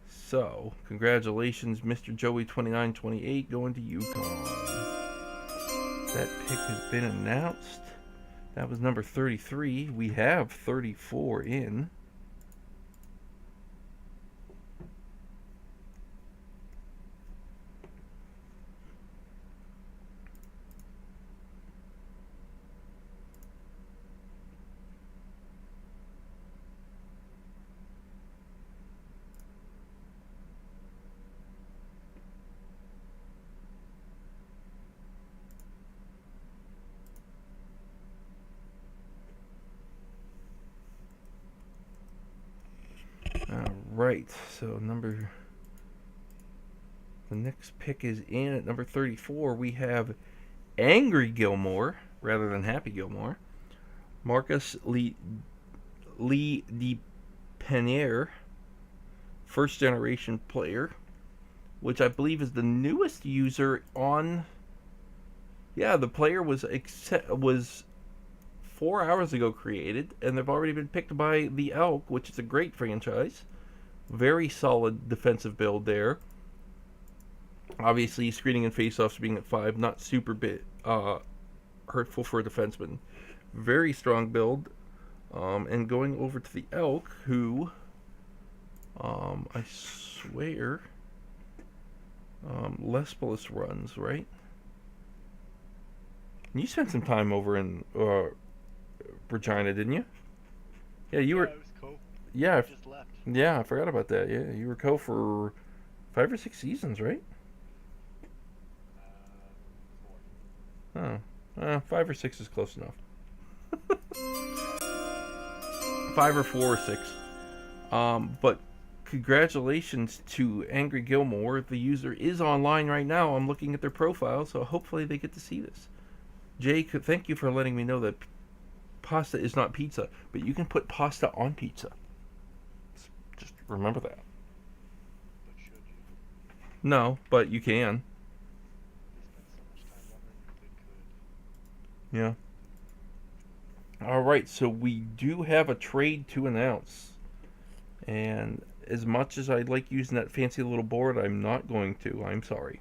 S1: So, congratulations, Mr. Joey 2928 going to Yukon. That pick has been announced. That was number 33. We have 34 in. right, so the next pick is in at number 34. We have Angry Gilmore rather than Happy Gilmore. Marcus Lee DePenier, first generation player, which I believe is the newest user on. Yeah, the player was 4 hours ago created, and they've already been picked by the Elk, which is a great franchise. Very solid defensive build there. Obviously, screening and faceoffs being at 5, not super hurtful for a defenseman. Very strong build. And going over to the Elk, who, I swear, Lespolis runs, right? You spent some time over in Regina, didn't you? Yeah, you were.
S2: I was co.
S1: Yeah,
S2: Just left.
S1: yeah, I forgot about that. Yeah, you were co for 5 or 6 seasons, right?
S2: 4.
S1: Oh, 5 or 6 is close enough. 5 or 4 or 6. But congratulations to Angry Gilmore. The user is online right now. I'm looking at their profile, so hopefully they get to see this. Jake, thank you for letting me know that pasta is not pizza, but you can put pasta on pizza. Just remember that.
S2: But should you?
S1: No, but you can.
S2: They spent so much time wondering if they could.
S1: Yeah. All right, so we do have a trade to announce. And as much as I'd like using that fancy little board, I'm not going to. I'm sorry.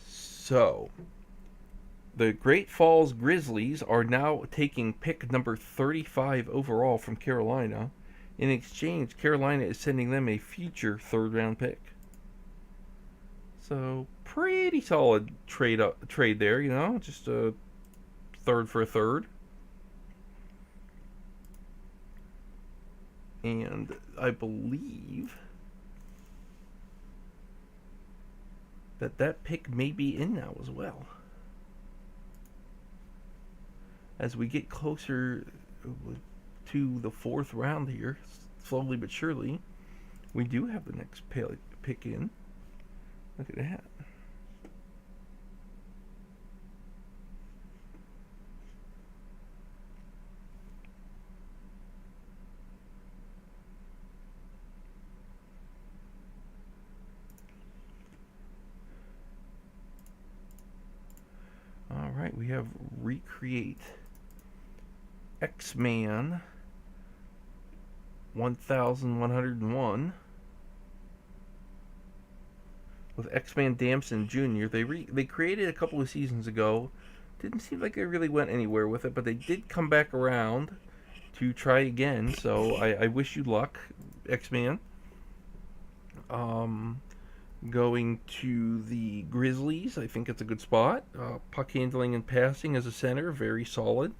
S1: So, the Great Falls Grizzlies are now taking pick number 35 overall from Carolina. In exchange, Carolina is sending them a future third-round pick. So, pretty solid trade there, you know, just a third for a third. And I believe that pick may be in now as well. As we get closer to the 4th round here, slowly but surely, we do have the next pick in. Look at that. All right, we have Recreate X-Man 1101 with X-Man Damson Jr. They created a couple of seasons ago. Didn't seem like they really went anywhere with it, but they did come back around to try again. So I wish you luck, X-Man. Going to the Grizzlies, I think it's a good spot. Puck handling and passing as a center, very solid.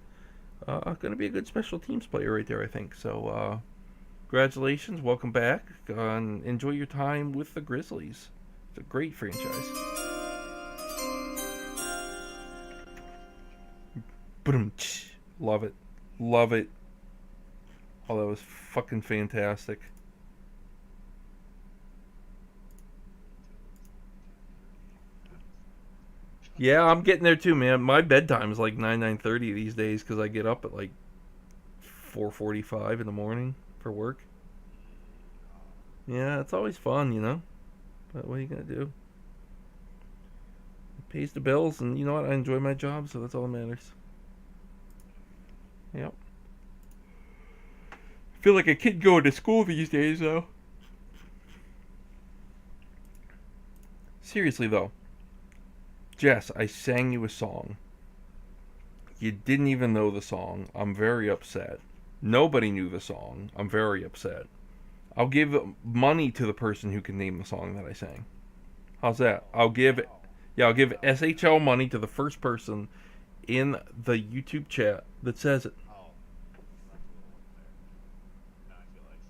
S1: Going to be a good special teams player right there, I think. So, congratulations, welcome back, and enjoy your time with the Grizzlies. It's a great franchise. Love it. Love it. Oh, that was fucking fantastic. Yeah, I'm getting there too, man. My bedtime is like 9:30 these days because I get up at like 4:45 in the morning for work. Yeah, it's always fun, you know. But what are you gonna do? It pays the bills, and you know what? I enjoy my job, so that's all that matters. Yep. I feel like a kid going to school these days, though. Seriously, though. Jess, I sang you a song. You didn't even know the song. I'm very upset. Nobody knew the song. I'm very upset. I'll give money to the person who can name the song that I sang. How's that? I'll give SHL money to the first person in the YouTube chat that says it.
S2: Oh, that's a little unfair. No, I feel like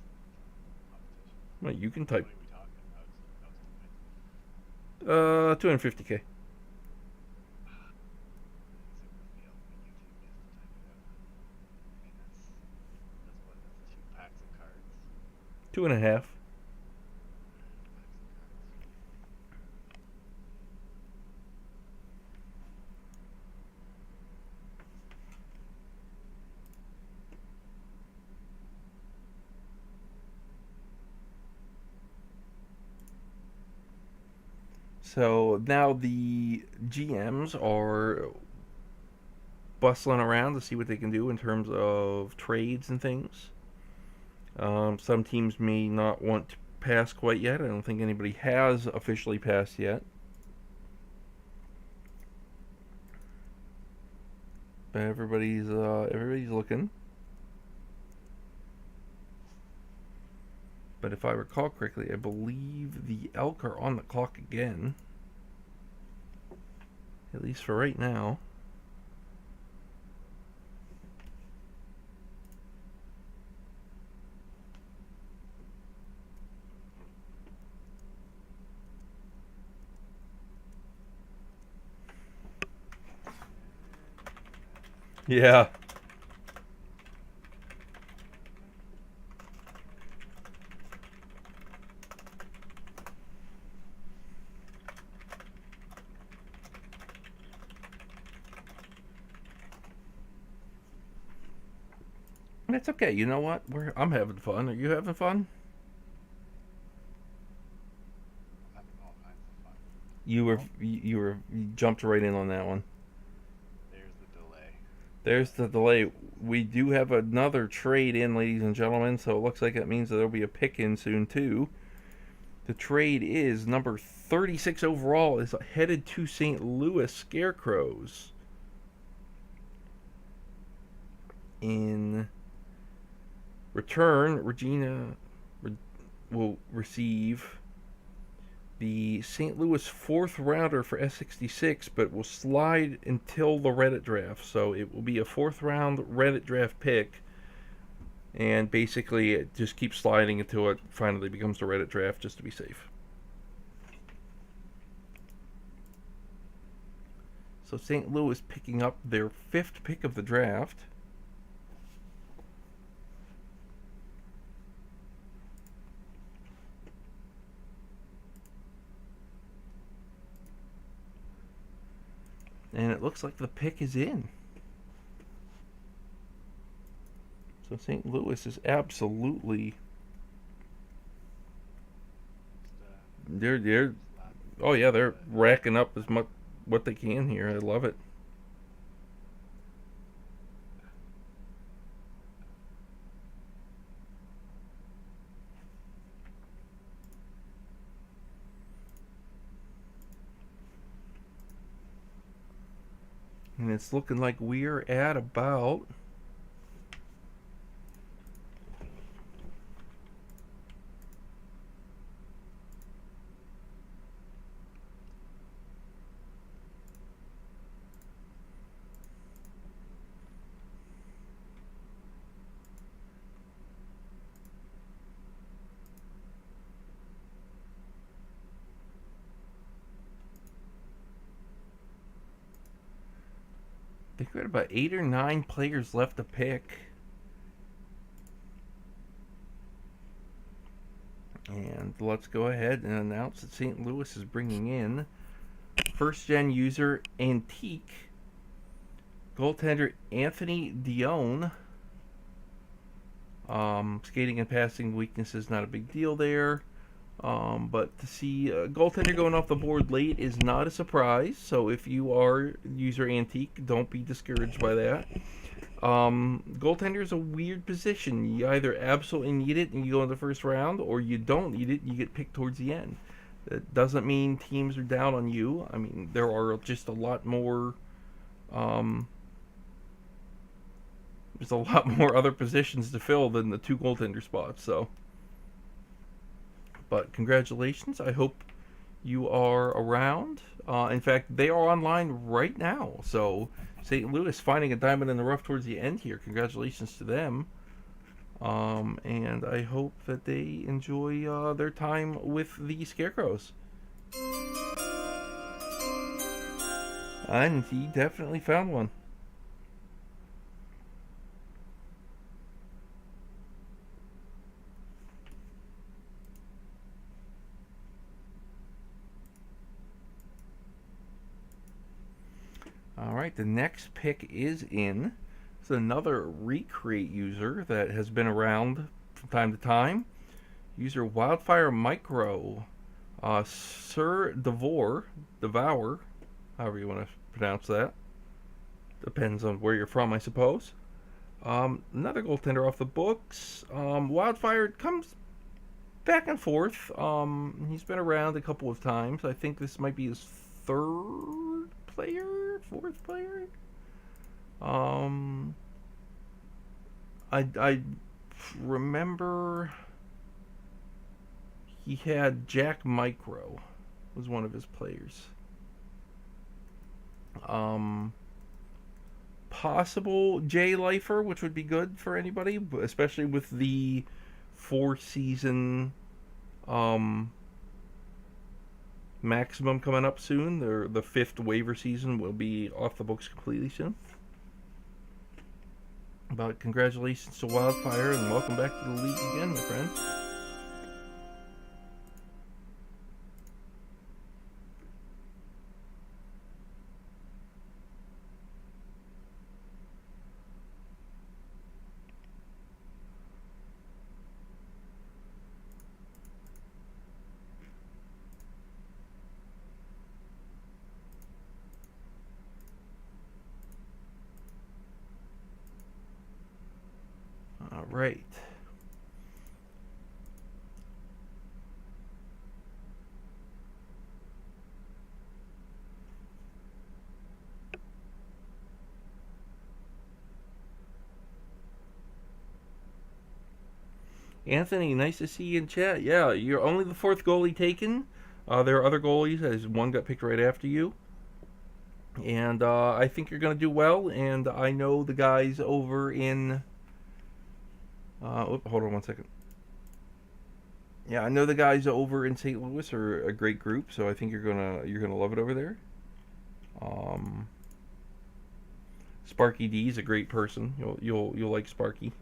S2: competition.
S1: Well, you can
S2: What
S1: type
S2: are we talking? That was
S1: 250K. 2.5. So now the GMs are bustling around to see what they can do in terms of trades and things. Some teams may not want to pass quite yet. I don't think anybody has officially passed yet. But everybody's looking. But if I recall correctly, I believe the Elk are on the clock again. At least for right now. Yeah. That's okay. You know what? I'm having fun. Are you having fun?
S2: I'm having all kinds of fun.
S1: You jumped right in on that one.
S2: There's the delay.
S1: There's the delay. We do have another trade in, ladies and gentlemen, so it looks like that means that there'll be a pick in soon too. The trade is number 36 overall is headed to St. Louis Scarecrows. In return, Regina will receive the St. Louis 4th rounder for S66, but will slide until the Reddit draft. So it will be a 4th round Reddit draft pick, and basically it just keeps sliding until it finally becomes the Reddit draft, just to be safe. So St. Louis picking up their 5th pick of the draft. And it looks like the pick is in. So St. Louis is absolutely... They're oh yeah, they're racking up as much what they can here. I love it. And it's looking like we're at about... I think we've got about 8 or 9 players left to pick. And let's go ahead and announce that St. Louis is bringing in first-gen user Antique, goaltender Anthony Dione. Skating and passing weaknesses, not a big deal there. But to see a goaltender going off the board late is not a surprise. So if you are user Antique, don't be discouraged by that. Goaltender is a weird position. You either absolutely need it and you go in the first round, or you don't need it and you get picked towards the end. That doesn't mean teams are down on you. I mean, there are just a lot more... there's a lot more other positions to fill than the 2 goaltender spots, so... But congratulations. I hope you are around. In fact, they are online right now. So St. Louis finding a diamond in the rough towards the end here. Congratulations to them. And I hope that they enjoy their time with the Scarecrows. And he definitely found one. right, the next pick is in. It's another Recreate user that has been around from time to time. User Wildfire Micro. Sir Devour, however you want to pronounce that. Depends on where you're from, I suppose. Another goaltender off the books. Wildfire comes back and forth. He's been around a couple of times. I think this might be his fourth player. I remember he had Jack Micro was one of his players. Possible J Lifer, which would be good for anybody, especially with the 4-season maximum coming up soon. The 5th waiver season will be off the books completely soon. But congratulations to Wildfire and welcome back to the league again, my friend. All right. Anthony, nice to see you in chat. Yeah, you're only the 4th goalie taken. There are other goalies, as one got picked right after you. And I think you're going to do well. And I know the guys over in... hold on one second. Yeah, I know the guys over in St. Louis are a great group, so I think you're gonna love it over there. Sparky D is a great person. You'll like Sparky.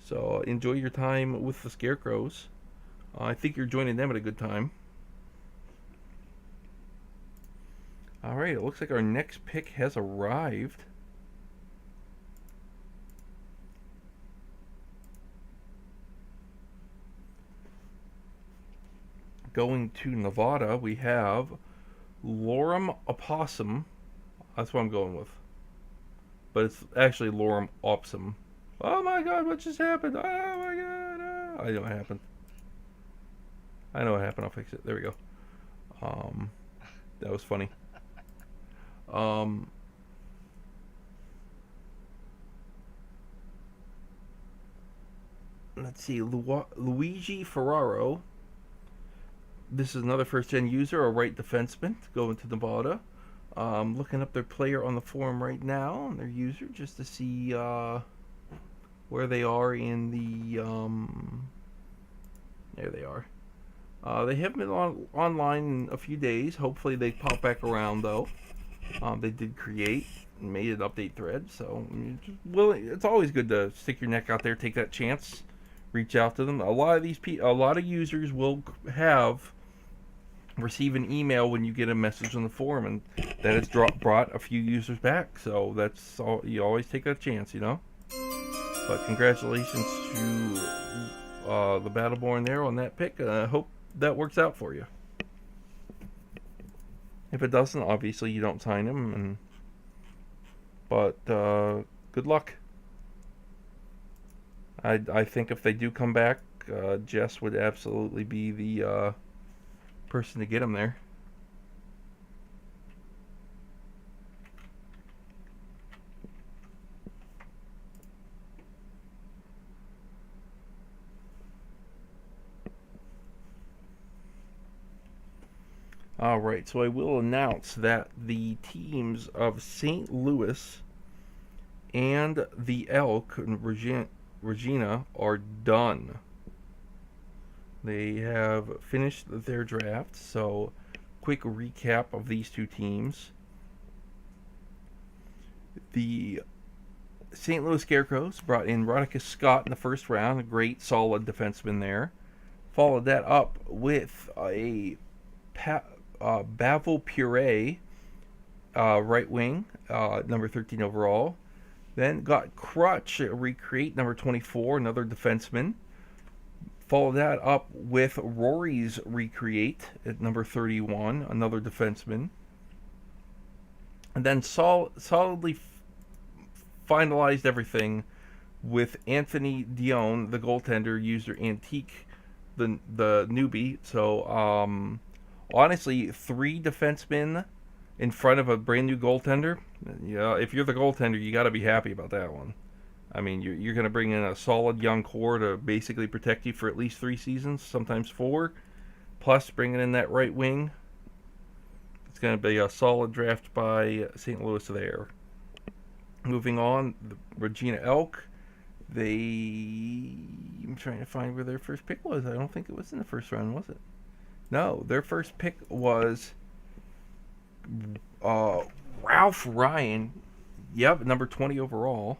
S1: So enjoy your time with the Scarecrows. I think you're joining them at a good time. All right, it looks like our next pick has arrived. Going to Nevada, we have Lorem Opossum. That's what I'm going with. But it's actually Lorem Opsum. Oh my god, what just happened? Oh my god. Oh. I know what happened. I'll fix it. There we go. That was funny. Let's see. Luigi Ferraro. This is another first-gen user, a right defenseman, going to Nevada. Looking up their player on the forum right now, and their user, just to see where they are in the... there they are. They haven't been online in a few days. Hopefully they pop back around, though. They did create and made an update thread, so it's always good to stick your neck out there, take that chance, reach out to them. A lot of users will receive an email when you get a message on the forum, and that has brought a few users back. So that's all. You always take that chance, you know. But congratulations to the Battleborn there on that pick. I hope that works out for you. If it doesn't, obviously you don't sign him, but good luck. I think if they do come back, Jess would absolutely be the person to get him there. Alright, so I will announce that the teams of St. Louis and the Elk and Regina are done. They have finished their draft, so quick recap of these two teams. The St. Louis Scarecrows brought in Rodicus Scott in the first round, a great solid defenseman there. Followed that up with a Bavel Puree right wing number 13 overall. Then got Crutch at Recreate, number 24, another defenseman. Follow that up with Rory's Recreate at number 31, another defenseman. And then solidly finalized everything with Anthony Dion, the goaltender, user Antique, the newbie. So, honestly, 3 defensemen in front of a brand new goaltender. Yeah, if you're the goaltender, you got to be happy about that one. I mean, you're going to bring in a solid young core to basically protect you for at least 3 seasons, sometimes 4. Plus, bringing in that right wing. It's going to be a solid draft by St. Louis there. Moving on, the Regina Elk. I'm trying to find where their first pick was. I don't think it was in the first round, was it? No, their first pick was Ralph Ryan. Yep, number 20 overall.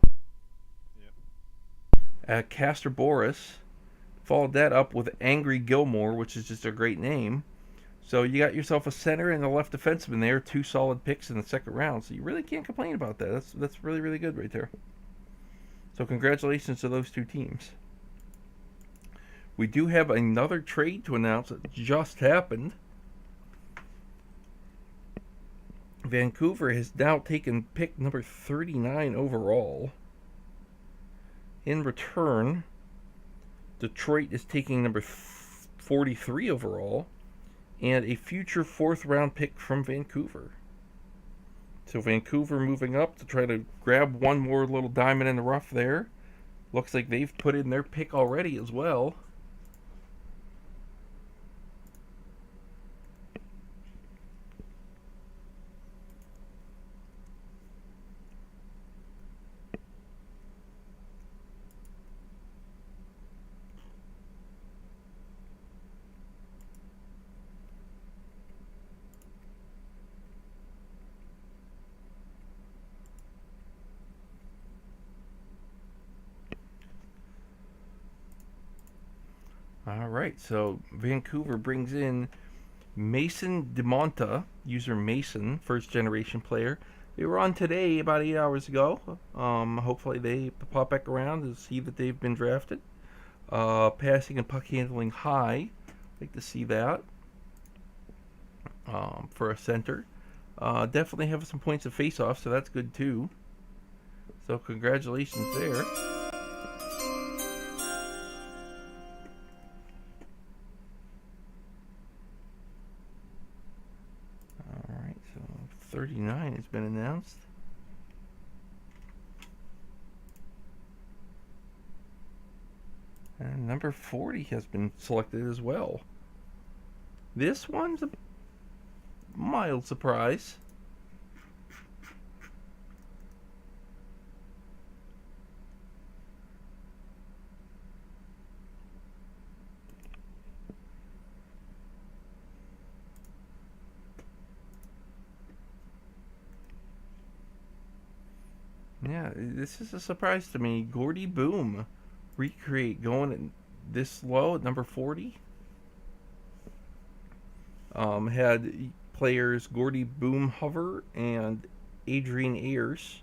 S1: Yep. Castor Boris. Followed that up with Angry Gilmore, which is just a great name. So you got yourself a center and a left defenseman there, 2 solid picks in the second round. So you really can't complain about that. That's really, really good right there. So congratulations to those 2 teams. We do have another trade to announce that just happened. Vancouver has now taken pick number 39 overall. In return, Detroit is taking number 43 overall and a future 4th round pick from Vancouver. So Vancouver moving up to try to grab one more little diamond in the rough there. Looks like they've put in their pick already as well. All right, so Vancouver brings in Mason DeMonta, user Mason, first generation player. They were on today about 8 hours ago. Hopefully they pop back around to see that they've been drafted. Passing and puck handling high. Like to see that for a center. Definitely have some points of face-off, so that's good too. So congratulations there. Alright, so 39 has been announced. And number 40 has been selected as well. This one's a mild surprise. Yeah, this is a surprise to me. Gordy Boom, Recreate, going this low at number 40. Had players Gordy Boom Hover and Adrian Ayers.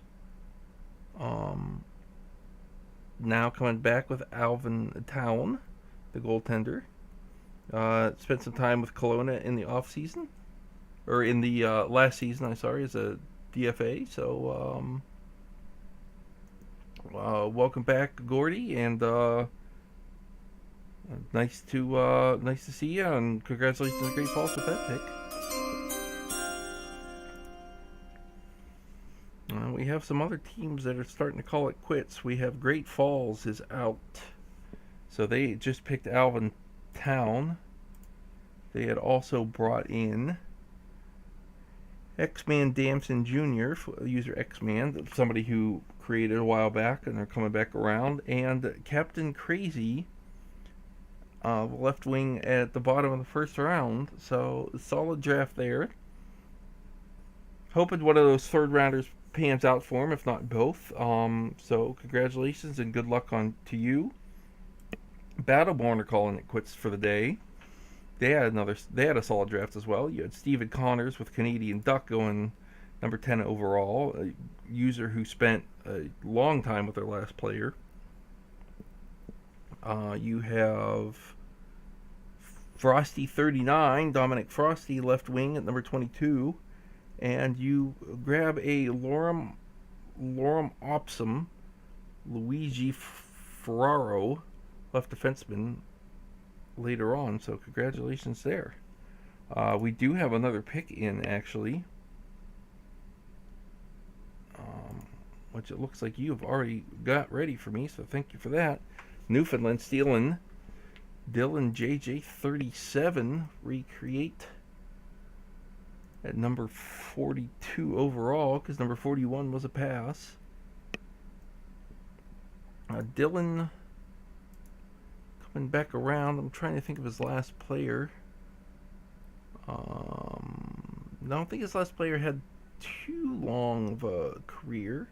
S1: Now coming back with Alvin Town, the goaltender. Spent some time with Kelowna in the off season, or in the last season, I'm sorry, as a DFA. So welcome back, Gordy, and nice to see you, and congratulations to Great Falls with that pick. We have some other teams that are starting to call it quits. We have Great Falls is out, so they just picked Alvin Town. They had also brought in X-Man Damson Jr., user X-Man, somebody who created a while back, and they're coming back around, and Captain Crazy, left wing at the bottom of the first round. So solid draft there. Hoping one of those third rounders pans out for him, if not both. So congratulations and good luck to you. Battleborn are calling it quits for the day. They had a solid draft as well. You had Steven Connors with Canadian Duck going number 10 overall, a user who spent a long time with their last player. You have Frosty 39, Dominic Frosty, left wing at number 22. And you grab a Lorem Opsum, Luigi Ferraro, left defenseman, later on. So congratulations there. We do have another pick in, actually. Which it looks like you've already got ready for me, so thank you for that. Newfoundland stealing Dylan JJ37, recreate at number 42 overall, because number 41 was a pass. Dylan coming back around. I'm trying to think of his last player. I don't think his last player had too long of a career.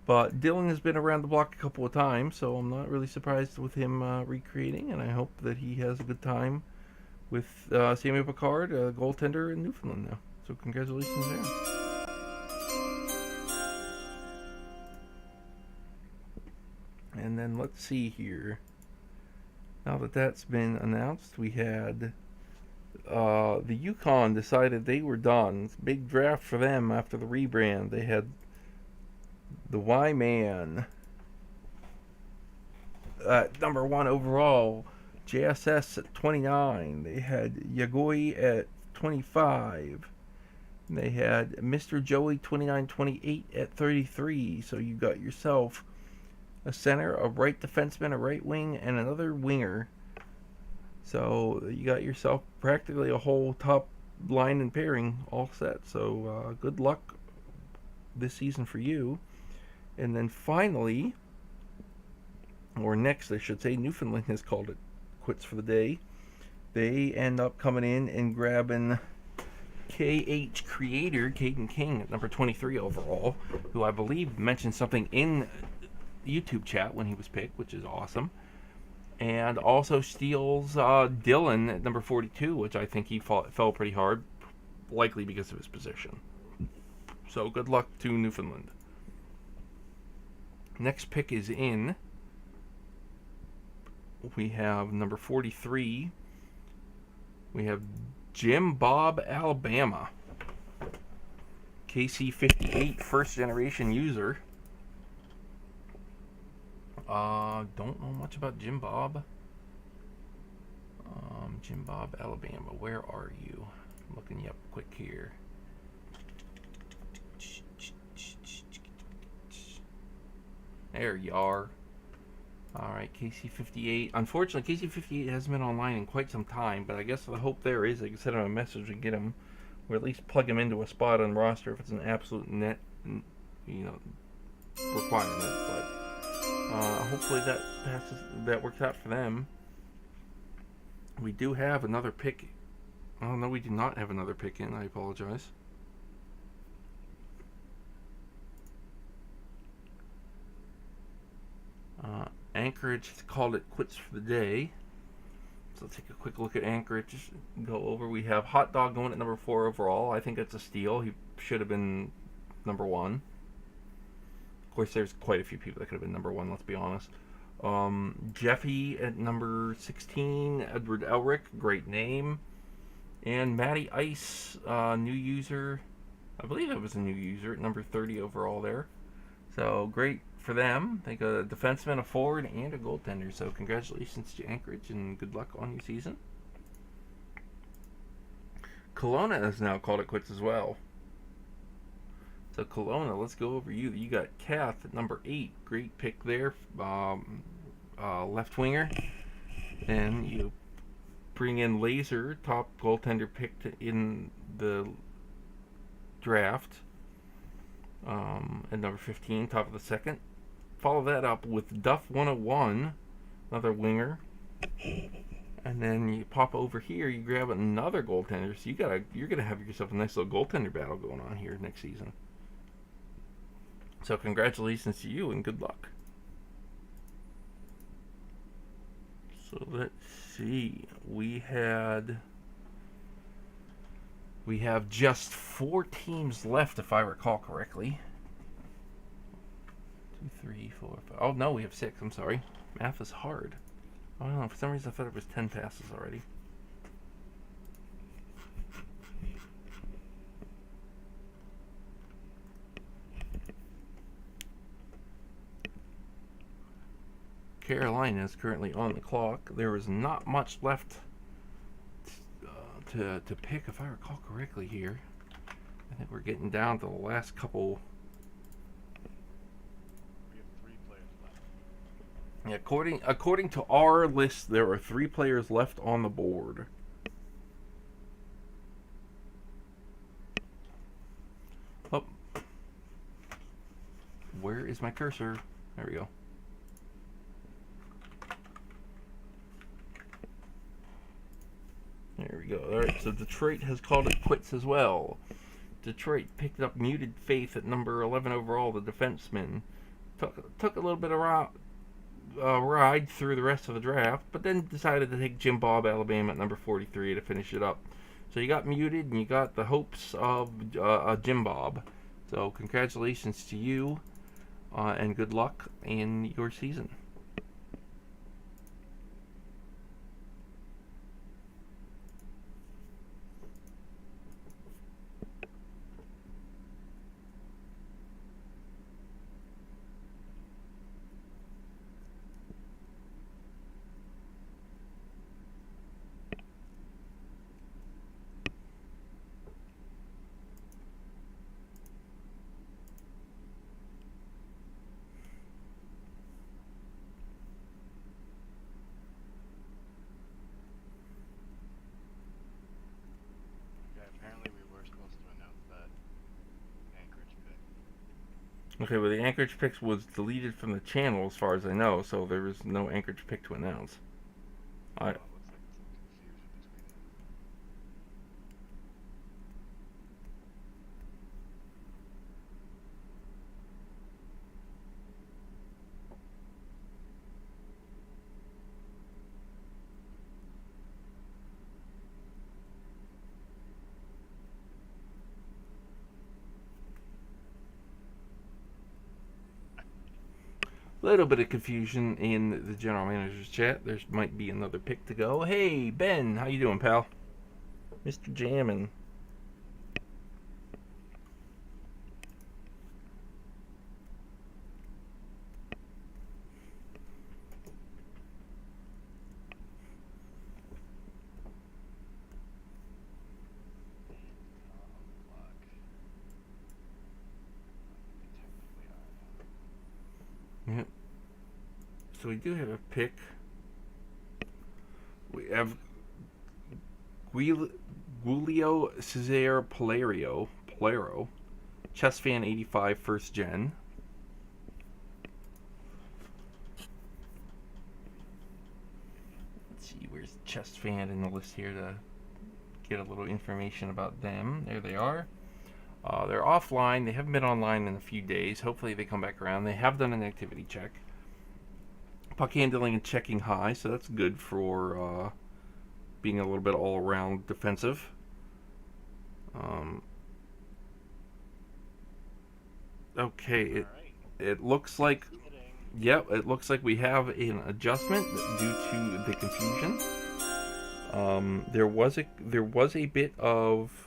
S1: But Dylan has been around the block a couple of times, so I'm not really surprised with him recreating, and I hope that he has a good time with Samuel Picard, a goaltender in Newfoundland now. So congratulations there. And then let's see here. Now that that's been announced, we had the Yukon decided they were done. It's a big draft for them after the rebrand. They had the Y-Man at number 1 overall, JSS at 29. They had Yagoi at 25. They had Mr. Joey 29-28 at 33. So you got yourself a center, a right defenseman, a right wing, and another winger. So you got yourself practically a whole top line and pairing all set. So good luck this season for you. And then finally, or next I should say, Newfoundland has called it quits for the day. They end up coming in and grabbing KH creator Caden King at number 23 overall, who I believe mentioned something in YouTube chat when he was picked, which is awesome. And also steals Dylan at number 42, which I think he fell pretty hard, likely because of his position. So good luck to Newfoundland. Next pick is in. We have number 43. We have Jim Bob Alabama. KC58 first generation user. Don't know much about Jim Bob. Jim Bob Alabama, where are you? I'm looking you up quick here. There you are. Alright, KC58. Unfortunately, KC58 hasn't been online in quite some time, but I guess the hope there is I can send him a message and get him, or at least plug him into a spot on roster if it's an absolute net, requirement. But hopefully that works out for them. We do have another pick. Oh no, we do not have another pick in. I apologize. Anchorage called it quits for the day. So let's take a quick look at Anchorage. Just go over. We have Hot Dog going at number 4 overall. I think that's a steal. He should have been number 1. Of course, there's quite a few people that could have been number 1, let's be honest. Jeffy at number 16. Edward Elric, great name. And Matty Ice, new user. I believe it was a new user at number 30 overall there. So great for them. They got a defenseman, a forward, and a goaltender. So congratulations to Anchorage and good luck on your season. Kelowna has now called it quits as well. So Kelowna, let's go over you. You got Kath at number 8. Great pick there. Left winger. And you bring in Laser, top goaltender picked in the draft. At number 15, top of the second. Follow that up with Duff 101, another winger. And then you pop over here, you grab another goaltender. So you're gonna have yourself a nice little goaltender battle going on here next season. So congratulations to you and good luck. So let's see. We had We have just 4 teams left, if I recall correctly. 2, 3, 4, 5. Oh, no, we have 6. I'm sorry. Math is hard. I don't know. For some reason, I thought it was 10 passes already. Carolina is currently on the clock. There is not much left to pick, if I recall correctly here. I think we're getting down to the last couple.
S2: We have 3 players left.
S1: Yeah, according to our list, there are 3 players left on the board. Oh, where is my cursor? There we go. There we go. All right, so Detroit has called it quits as well. Detroit picked up Muted Faith at number 11 overall, the defenseman. Took a little bit of ride through the rest of the draft, but then decided to take Jim Bob, Alabama, at number 43 to finish it up. So you got Muted, and you got the hopes of Jim Bob. So congratulations to you, and good luck in your season.
S2: Apparently we were supposed to announce that Anchorage pick.
S1: Okay, well, the Anchorage pick was deleted from the channel as far as I know, so there was no Anchorage pick to announce.
S2: Well, it looks like some confusion between them.
S1: Little bit of confusion in the general manager's chat. There might be another pick to go. Hey, Ben, how you doing, pal? Mr. Jammin'. Yep. So we do have a pick. We have Giulio Cesare Polero, Chess Fan 85, first gen. Let's see, where's the Chess Fan in the list here to get a little information about them. There they are. They're offline. They haven't been online in a few days. Hopefully they come back around. They have done an activity check. Puck handling and checking high, so that's good for being a little bit all-around defensive. Okay, it looks like, yep, it looks like we have an adjustment due to the confusion. There was a bit of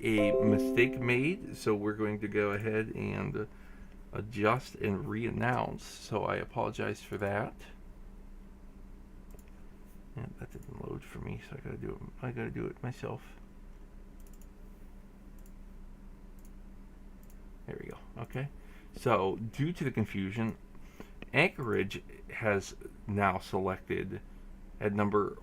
S1: a mistake made, so we're going to go ahead and adjust and re-announce. So I apologize for that. And that didn't load for me, so I gotta do it myself. There we go. Okay. So due to the confusion, Anchorage has now selected at number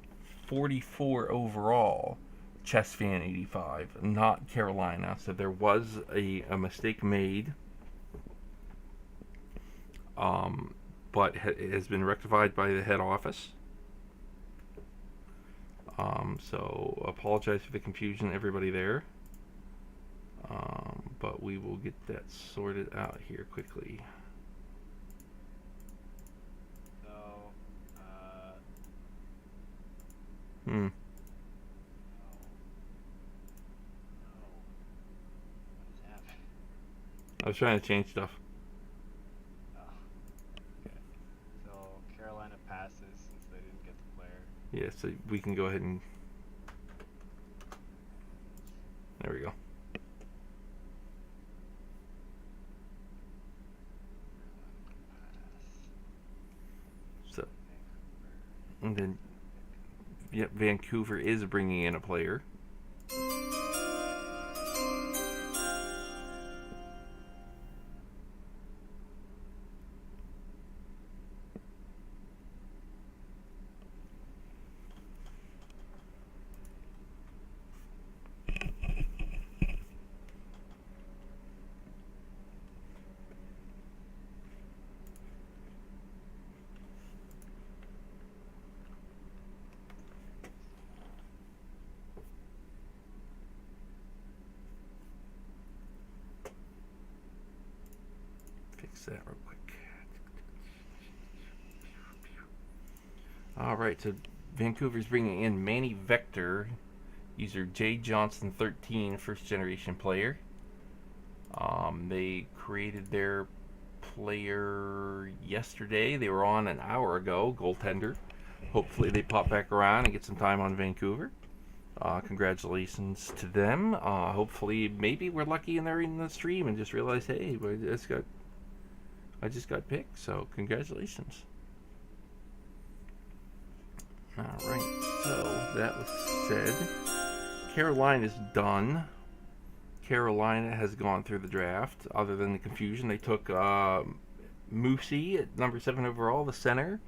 S1: 44 overall Chess Fan 85, not Carolina. So there was a mistake made, but it has been rectified by the head office. So apologize for the confusion, everybody there. But we will get that sorted out here quickly.
S2: So,
S1: was trying to change stuff.
S2: Oh, okay. So Carolina passes since they didn't get the player.
S1: Yeah, so we can go ahead and... There we go. So, and then, yep, Vancouver is bringing in a player. Fix that real quick. All right, so Vancouver's bringing in Manny Vector, user J Johnson 13, first generation player. They created their player yesterday. They were on an hour ago, goaltender. Hopefully they pop back around and get some time on Vancouver. Congratulations to them. Hopefully, maybe we're lucky and they're in the stream and just realize, hey, I just got picked. So congratulations. All right. So that was said. Carolina's done. Carolina has gone through the draft. Other than the confusion, they took Moosey at number 7 overall, the center.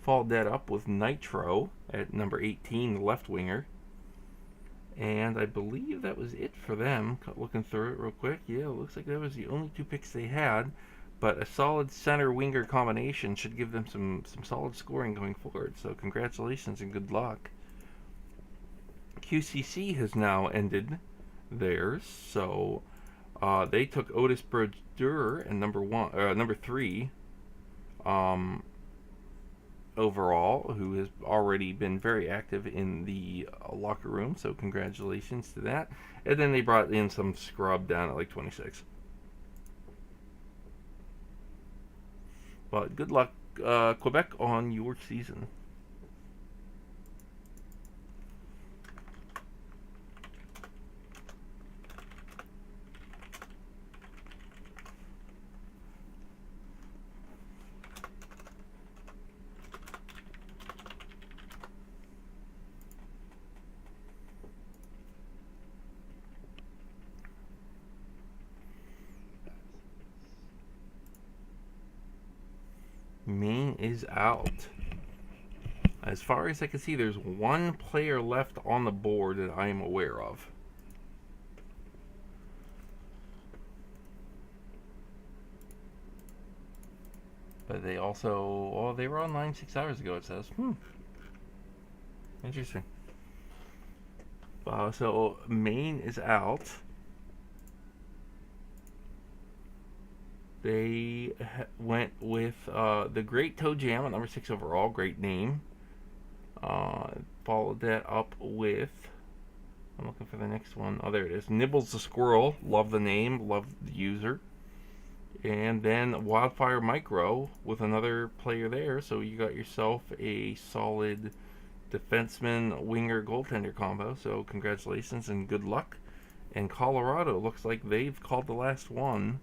S1: Followed that up with Nitro at number 18, the left winger. And I believe that was it for them. Looking through it real quick. Yeah, it looks like that was the only 2 picks they had. But a solid center-winger combination should give them some solid scoring going forward. So congratulations and good luck. QCC has now ended theirs. So they took Otis Boudreau and number 3 overall, who has already been very active in the locker room. So congratulations to that. And then they brought in some scrub down at like 26. But good luck, Quebec, on your season. Maine is out. As far as I can see, there's 1 player left on the board that I am aware of. But they also, they were online 6 hours ago, it says. Interesting. So Maine is out. They went with the Great Toe Jam at number 6 overall. Great name. Followed that up with... I'm looking for the next one. Oh, there it is. Nibbles the Squirrel. Love the name. Love the user. And then Wildfire Micro with another player there. So you got yourself a solid defenseman, winger, goaltender combo. So congratulations and good luck. And Colorado looks like they've called the last one.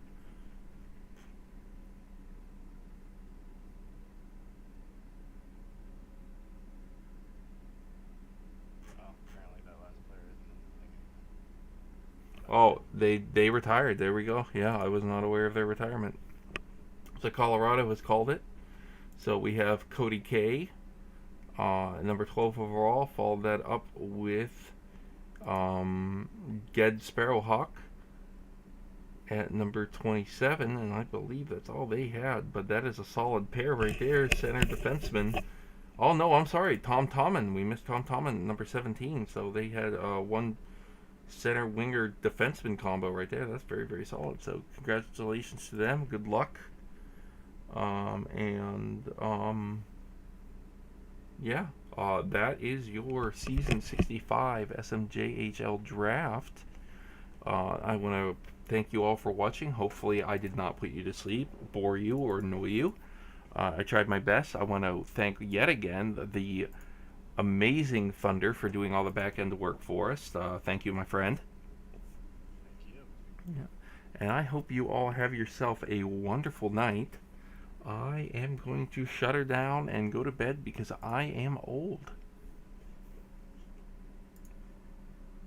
S1: Oh, they retired. There we go. Yeah, I was not aware of their retirement. So Colorado has called it. So we have Cody K, number 12 overall. Followed that up with Ged Sparrowhawk at number 27, and I believe that's all they had. But that is a solid pair right there, center defenseman. Oh no, I'm sorry, Tom Tommen. We missed Tom Tommen, number 17. So they had 1 center winger defenseman combo right there. That's very, very solid. So congratulations to them. Good luck. That is your season 65 SMJHL draft. I want to thank you all for watching. Hopefully I did not put you to sleep, bore you, or annoy you. I tried my best. I want to thank yet again the amazing Thunder for doing all the back end work for us. Thank you, my friend.
S2: Thank you.
S1: Yeah. And I hope you all have yourself a wonderful night. I am going to shut her down and go to bed because I am old.